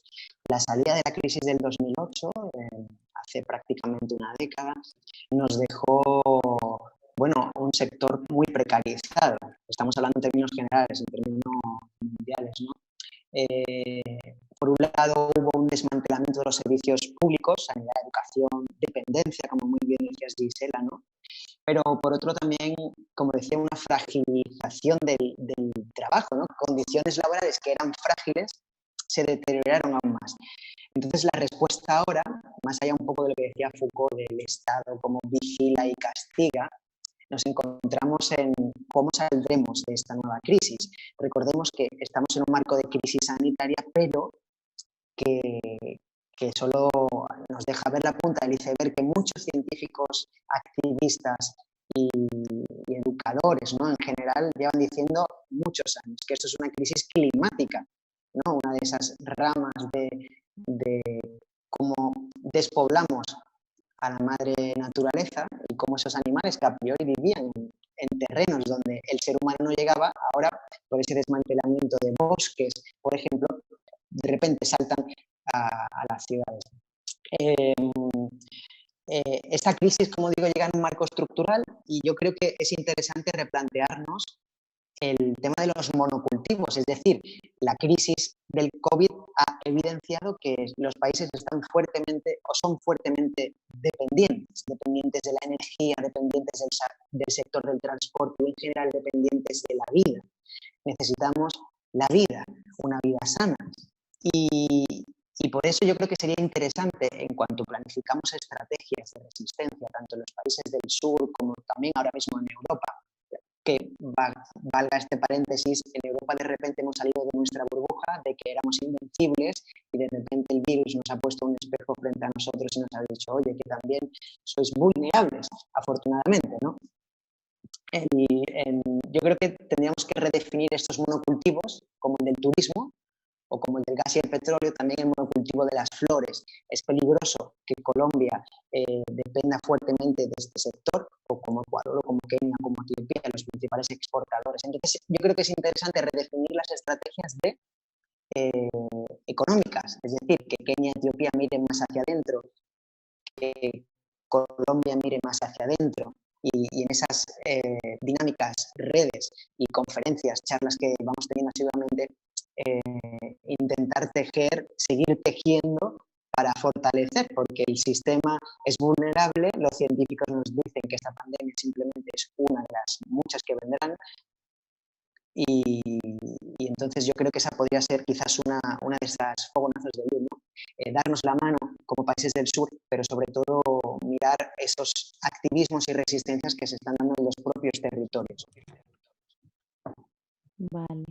la salida de la crisis del 2008, hace prácticamente una década, nos dejó, bueno, un sector muy precarizado. Estamos hablando en términos generales, en términos mundiales, ¿no? Por un lado hubo un desmantelamiento de los servicios públicos, sanidad, educación, dependencia, como muy bien decías, Gisela, ¿no? Pero por otro también, como decía, una fragilización del trabajo, ¿no? Condiciones laborales que eran frágiles se deterioraron aún más. Entonces la respuesta ahora, más allá un poco de lo que decía Foucault del Estado como vigila y castiga, nos encontramos en cómo saldremos de esta nueva crisis. Recordemos que estamos en un marco de crisis sanitaria, pero que solo nos deja ver la punta del iceberg, que muchos científicos, activistas y educadores, ¿no?, en general llevan diciendo muchos años que esto es una crisis climática, ¿no? Una de esas ramas de cómo despoblamos a la madre naturaleza y cómo esos animales que a priori vivían en terrenos donde el ser humano no llegaba, ahora por ese desmantelamiento de bosques, por ejemplo, de repente saltan a las ciudades. Esta crisis, como digo, llega en un marco estructural y yo creo que es interesante replantearnos el tema de los monocultivos, es decir, la crisis del COVID ha evidenciado que los países están fuertemente o son fuertemente dependientes de la energía, dependientes del sector del transporte y en general dependientes de la vida. Necesitamos la vida, una vida sana. Y por eso yo creo que sería interesante, en cuanto planificamos estrategias de resistencia, tanto en los países del sur como también ahora mismo en Europa, que valga este paréntesis, en Europa de repente hemos salido de nuestra burbuja, de que éramos invencibles y de repente el virus nos ha puesto un espejo frente a nosotros y nos ha dicho, oye, que también sois vulnerables, afortunadamente, ¿no? Yo creo que tendríamos que redefinir estos monocultivos, como el del turismo, o como el del gas y el petróleo, también el monocultivo de las flores. Es peligroso que Colombia dependa fuertemente de este sector, o como Ecuador, o como Kenia, como Etiopía, los principales exportadores. Entonces, yo creo que es interesante redefinir las estrategias económicas, es decir, que Kenia y Etiopía miren más hacia adentro, que Colombia mire más hacia adentro, y en esas dinámicas, redes y conferencias, charlas que vamos teniendo asiduamente, intentar seguir tejiendo para fortalecer, porque el sistema es vulnerable, los científicos nos dicen que esta pandemia simplemente es una de las muchas que vendrán, y entonces yo creo que esa podría ser quizás una de esas fogonazos de luz, ¿no? Darnos la mano como países del sur, pero sobre todo mirar esos activismos y resistencias que se están dando en los propios territorios. Vale.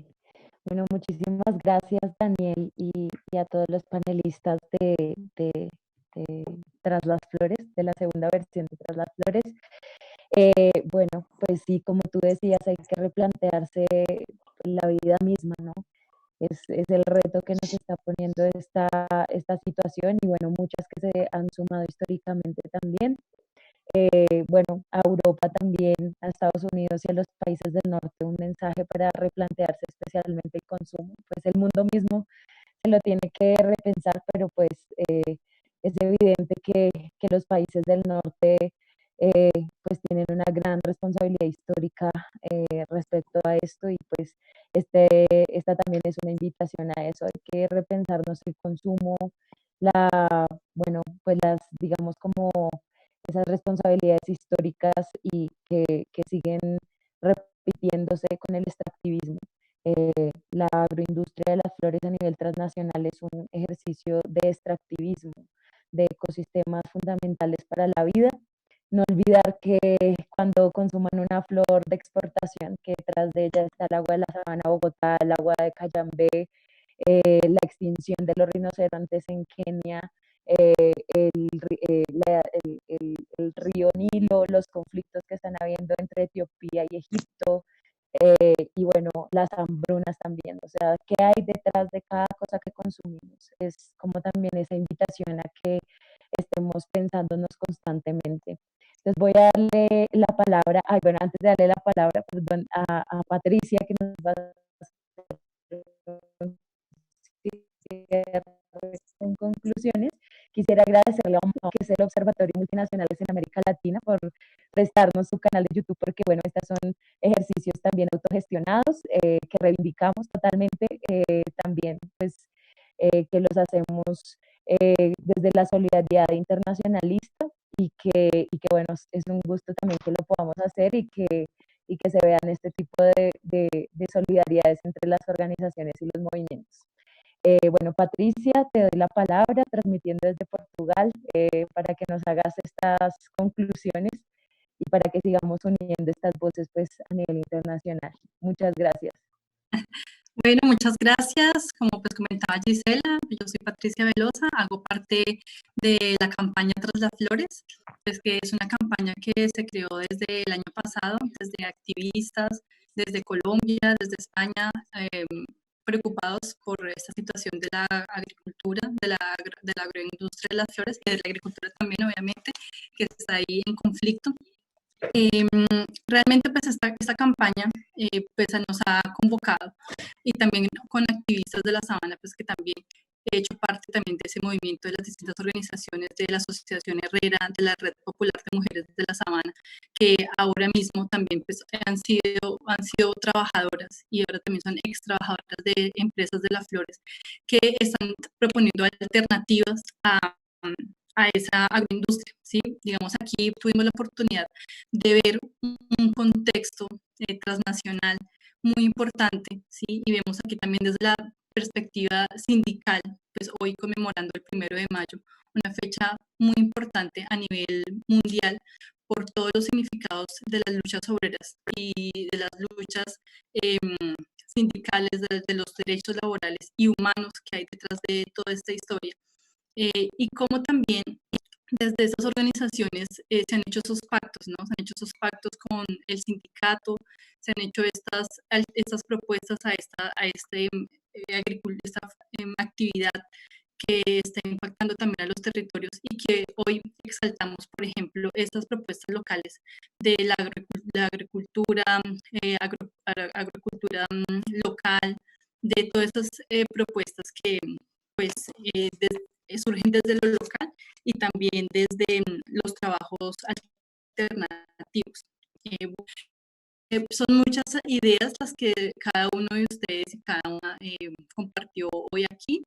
Bueno, muchísimas gracias, Daniel, y a todos los panelistas de Tras las Flores, de la segunda versión de Tras las Flores. Bueno, pues sí, como tú decías, hay que replantearse la vida misma, ¿no? Es el reto que nos está poniendo esta situación y bueno, muchas que se han sumado históricamente también. Bueno, a Europa también, a Estados Unidos y a los países del norte, un mensaje para replantearse especialmente el consumo. Pues el mundo mismo se lo tiene que repensar, pero pues es evidente que los países del norte pues tienen una gran responsabilidad histórica respecto a esto y pues esta también es una invitación a eso. Hay que repensarnos el consumo, bueno, pues digamos como esas responsabilidades históricas y que siguen repitiéndose con el extractivismo. La agroindustria de las flores a nivel transnacional es un ejercicio de extractivismo de ecosistemas fundamentales para la vida. No olvidar que cuando consuman una flor de exportación, que detrás de ella está el agua de la sabana Bogotá, el agua de Cayambe, la extinción de los rinocerontes en Kenia, el río Nilo, los conflictos que están habiendo entre Etiopía y Egipto, y bueno, las hambrunas también, o sea, qué hay detrás de cada cosa que consumimos. Es como también esa invitación a que estemos pensándonos constantemente. Entonces voy a darle la palabra, ay, bueno, antes de darle la palabra, perdón, a Patricia, que nos va a en conclusiones. Quisiera agradecerle a UNPO, que es el Observatorio Multinacionales en América Latina, por prestarnos su canal de YouTube, porque bueno, estos son ejercicios también autogestionados, que reivindicamos totalmente, también pues que los hacemos desde la solidaridad internacionalista y que bueno, es un gusto también que lo podamos hacer y que se vean este tipo de solidaridades entre las organizaciones y los movimientos. Bueno, Patricia, te doy la palabra transmitiendo desde Portugal, para que nos hagas estas conclusiones y para que sigamos uniendo estas voces pues, a nivel internacional. Muchas gracias. Bueno, muchas gracias. Como pues comentaba Gisela, yo soy Patricia Velosa, hago parte de la campaña Tras las Flores, pues que es una campaña que se creó desde el año pasado, desde activistas, desde Colombia, desde España, preocupados por esta situación de la agricultura, de la agroindustria de las flores y de la agricultura también, obviamente, que está ahí en conflicto. Realmente pues esta campaña pues nos ha convocado y también con activistas de la Sabana, pues que también he hecho parte también de ese movimiento de las distintas organizaciones de la Asociación Herrera, de la Red Popular de Mujeres de la Sabana, que ahora mismo también pues han sido trabajadoras y ahora también son ex trabajadoras de empresas de las flores que están proponiendo alternativas a esa agroindustria, ¿sí? Digamos, aquí tuvimos la oportunidad de ver un contexto transnacional muy importante, ¿sí? Y vemos aquí también desde la perspectiva sindical, pues hoy conmemorando el 1 de mayo, una fecha muy importante a nivel mundial por todos los significados de las luchas obreras y de las luchas sindicales, de los derechos laborales y humanos que hay detrás de toda esta historia. Y cómo también desde esas organizaciones se han hecho esos pactos, ¿no? Se han hecho esos pactos con el sindicato, se han hecho estas propuestas a esta actividad que está impactando también a los territorios y que hoy exaltamos, por ejemplo, estas propuestas locales de la agricultura, agrocultura local, de todas estas propuestas que pues surgen desde lo local y también desde los trabajos alternativos. Son muchas ideas las que cada uno de ustedes y cada una compartió hoy aquí.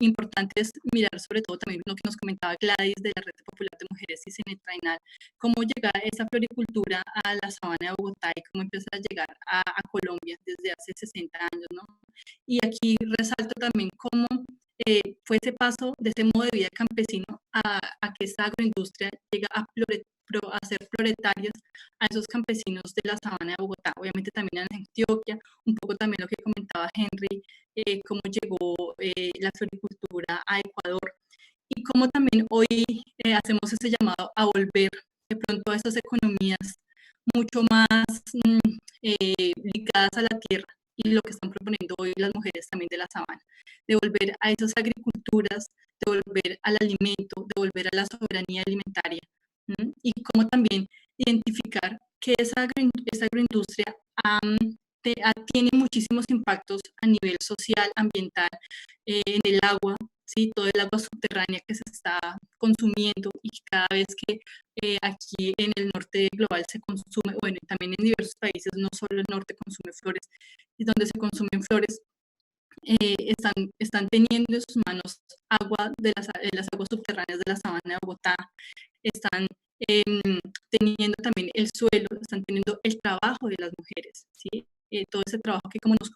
Importante es mirar sobre todo también lo que nos comentaba Gladys de la Red Popular de Mujeres y Cinetrainal, cómo llega esa floricultura a la Sabana de Bogotá y cómo empieza a llegar a Colombia desde hace 60 años, ¿no? Y aquí resalto también cómo fue ese paso de ese modo de vida campesino a que esa agroindustria llega a ser floretarias a esos campesinos de la Sabana de Bogotá, obviamente también en Antioquia, un poco también lo que comentaba Henry, cómo llegó la floricultura a Ecuador y cómo también hoy hacemos ese llamado a volver de pronto a esas economías mucho más ligadas a la tierra y lo que están proponiendo hoy las mujeres también de la Sabana, de volver a esas agriculturas, de volver al alimento, de volver a la soberanía alimentaria, y cómo también identificar que esa agroindustria tiene muchísimos impactos a nivel social, ambiental, en el agua, ¿sí? Todo el agua subterránea que se está consumiendo y que cada vez que aquí en el norte global se consume, bueno, y también en diversos países, no solo el norte consume flores, y donde se consumen flores, están teniendo en sus manos agua de las aguas subterráneas de la Sabana de Bogotá, están teniendo también el suelo, están teniendo el trabajo de las mujeres, ¿sí? Todo ese trabajo que como nos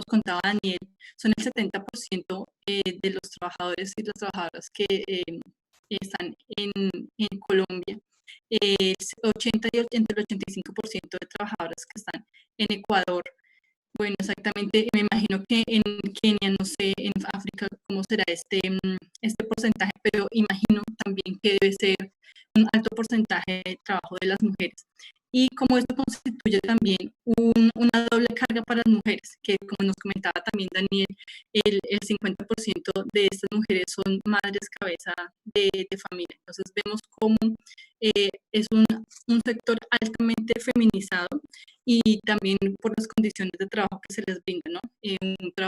contaba Daniel, son el 70% de los trabajadores y las trabajadoras que están en Colombia, entre el 85% de trabajadoras que están en Ecuador. Bueno, exactamente, me imagino que en Kenia, no sé, en África, cómo será este porcentaje, pero imagino también que debe ser un alto porcentaje de trabajo de las mujeres. y cómo esto constituye también una doble carga para las mujeres, que como nos comentaba también Daniel, el 50% de estas mujeres son madres cabeza de familia. Entonces vemos cómo es un sector altamente feminizado y también por las condiciones de trabajo que se les brinda, ¿no?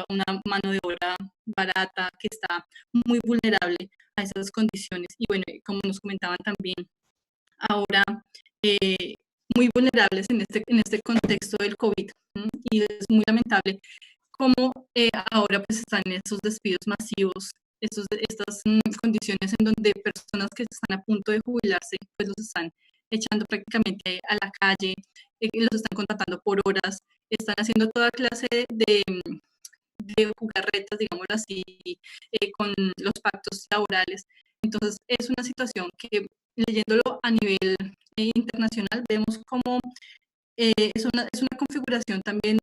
Una mano de obra barata que está muy vulnerable a esas condiciones. Y bueno, como nos comentaban también, ahora muy vulnerables en este contexto del COVID. Y es muy lamentable cómo ahora pues están esos despidos masivos, estas condiciones en donde personas que están a punto de jubilarse pues los están echando prácticamente a la calle, los están contratando por horas, están haciendo toda clase de jugarretas, digámoslo así, con los pactos laborales. Entonces es una situación que, leyéndolo a nivel internacional, vemos como es una configuración también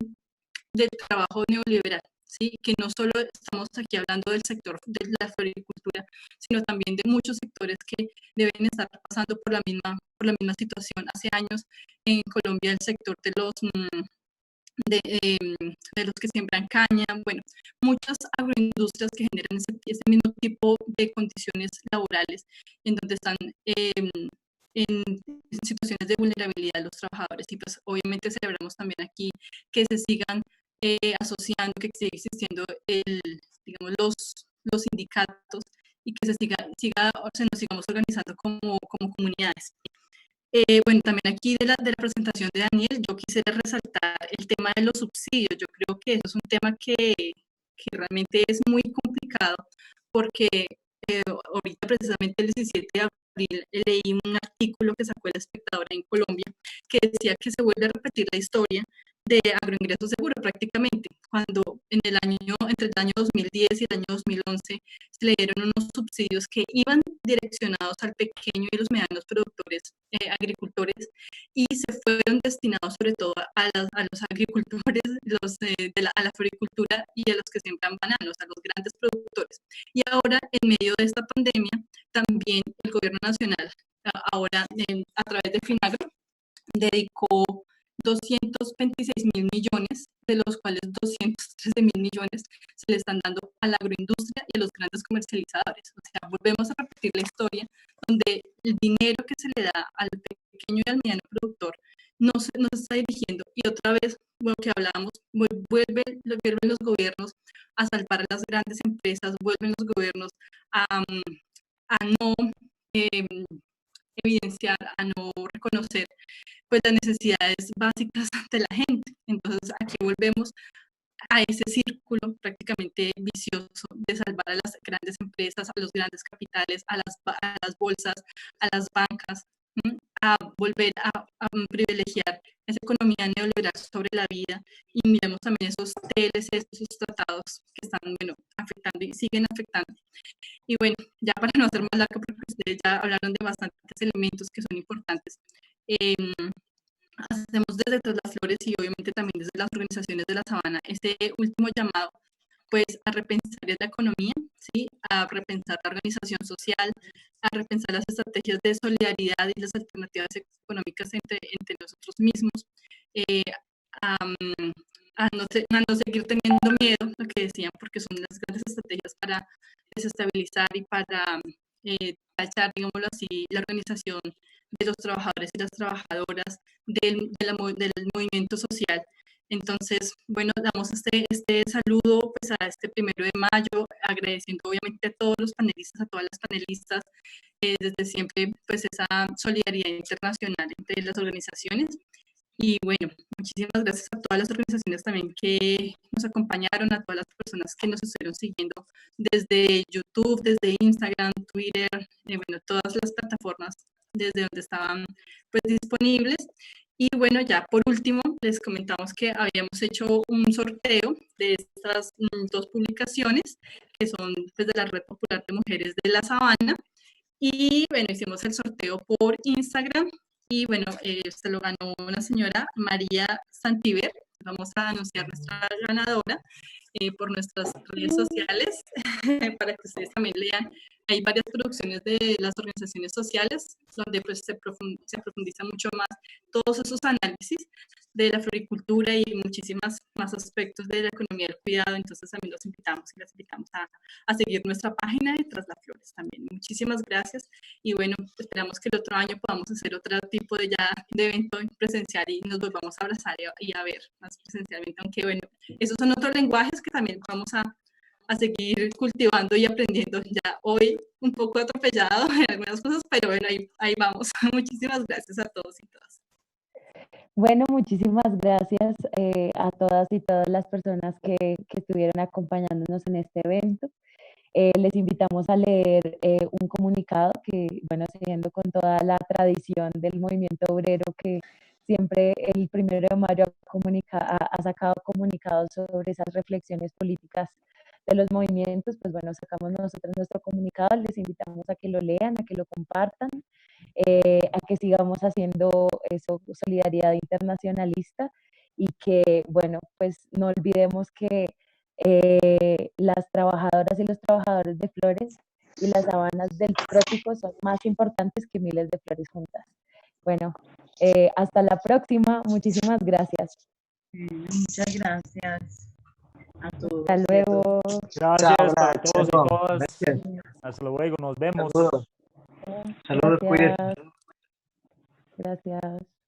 del trabajo neoliberal, ¿sí? Que no solo estamos aquí hablando del sector de la floricultura, sino también de muchos sectores que deben estar pasando por la misma situación. Hace años en Colombia el sector de los que siembran caña, bueno, muchas agroindustrias que generan ese mismo tipo de condiciones laborales en donde están en situaciones de vulnerabilidad los trabajadores, y pues obviamente celebramos también aquí que se sigan asociando, que siga existiendo digamos, los sindicatos y que nos sigamos organizando como comunidades. Bueno, también aquí de la presentación de Daniel, yo quisiera resaltar el tema de los subsidios. Yo creo que eso es un tema que realmente es muy complicado porque ahorita precisamente el 17 de abril leí un artículo que sacó El Espectador en Colombia que decía que se vuelve a repetir la historia de agroingreso seguro prácticamente, cuando entre el año 2010 y el año 2011 se le dieron unos subsidios que iban direccionados al pequeño y los medianos productores agricultores y se fueron destinados sobre todo a los agricultores, a la floricultura y a los que siembran bananos, a los grandes productores. Y ahora, en medio de esta pandemia, también el gobierno nacional, ahora a través de FINAGRO, dedicó 226.000 millones, de los cuales 213.000 millones se le están dando a la agroindustria y a los grandes comercializadores. O sea, volvemos a repetir la historia donde el dinero que se le da al pequeño y al mediano productor no se está dirigiendo, y otra vez, lo que hablábamos, vuelven los gobiernos a salvar a las grandes empresas, vuelven los gobiernos a no evidenciar, a no reconocer pues las necesidades básicas de la gente. Entonces aquí volvemos a ese círculo prácticamente vicioso de salvar a las grandes empresas, a los grandes capitales, a las bolsas, a las bancas, a volver a privilegiar esa economía neoliberal sobre la vida, y miremos también esos TLCs, esos tratados que están, bueno, afectando y siguen afectando. Y bueno, ya para no hacer más largo, porque ustedes ya hablaron de bastantes elementos que son importantes, hacemos desde Tras las Flores y obviamente también desde las organizaciones de la Sabana este último llamado pues a repensar la economía, ¿sí? A repensar la organización social, a repensar las estrategias de solidaridad y las alternativas económicas entre nosotros mismos, a no seguir teniendo miedo, lo que decían, porque son las grandes estrategias para desestabilizar y para tachar, digámoslo así, la organización de los trabajadores y las trabajadoras del movimiento social. Entonces, bueno, damos este saludo pues, a este 1 de mayo, agradeciendo obviamente a todos los panelistas, a todas las panelistas, desde siempre pues esa solidaridad internacional entre las organizaciones. Y bueno, muchísimas gracias a todas las organizaciones también que nos acompañaron, a todas las personas que nos estuvieron siguiendo desde YouTube, desde Instagram, Twitter, bueno, todas las plataformas desde donde estaban pues disponibles. Y bueno, ya por último, les comentamos que habíamos hecho un sorteo de estas 2 publicaciones, que son pues, de la Red Popular de Mujeres de la Sabana. Y bueno, hicimos el sorteo por Instagram. Y bueno, se lo ganó una señora, María Santiver. Vamos a anunciar nuestra ganadora. por nuestras redes sociales para que ustedes también lean. Hay varias producciones de las organizaciones sociales donde pues, se profundiza mucho más todos esos análisis de la floricultura y muchísimas más aspectos de la economía del cuidado. Entonces también los invitamos y las invitamos a seguir nuestra página de Tras las Flores también. Muchísimas gracias y bueno, esperamos que el otro año podamos hacer otro tipo de evento presencial y nos volvamos a abrazar y a ver más presencialmente, aunque bueno, esos son otros lenguajes que también vamos a seguir cultivando y aprendiendo. Ya hoy un poco atropellado en algunas cosas, pero bueno, ahí vamos. Muchísimas gracias a todos y todas. Bueno, muchísimas gracias a todas y todas las personas que estuvieron acompañándonos en este evento. Les invitamos a leer un comunicado que, bueno, siguiendo con toda la tradición del movimiento obrero que siempre el 1 de mayo ha sacado comunicados sobre esas reflexiones políticas de los movimientos, pues bueno, sacamos nosotros nuestro comunicado, les invitamos a que lo lean, a que lo compartan, a que sigamos haciendo eso, solidaridad internacionalista y que, bueno, pues no olvidemos que las trabajadoras y los trabajadores de flores y las sabanas del trópico son más importantes que miles de flores juntas. Bueno, hasta la próxima. Muchísimas gracias. Muchas gracias a todos. Hasta luego. Gracias Chao, para todos y chao. todas. Gracias. Hasta luego, nos vemos. Saludos. Saludos, cuídense. Gracias.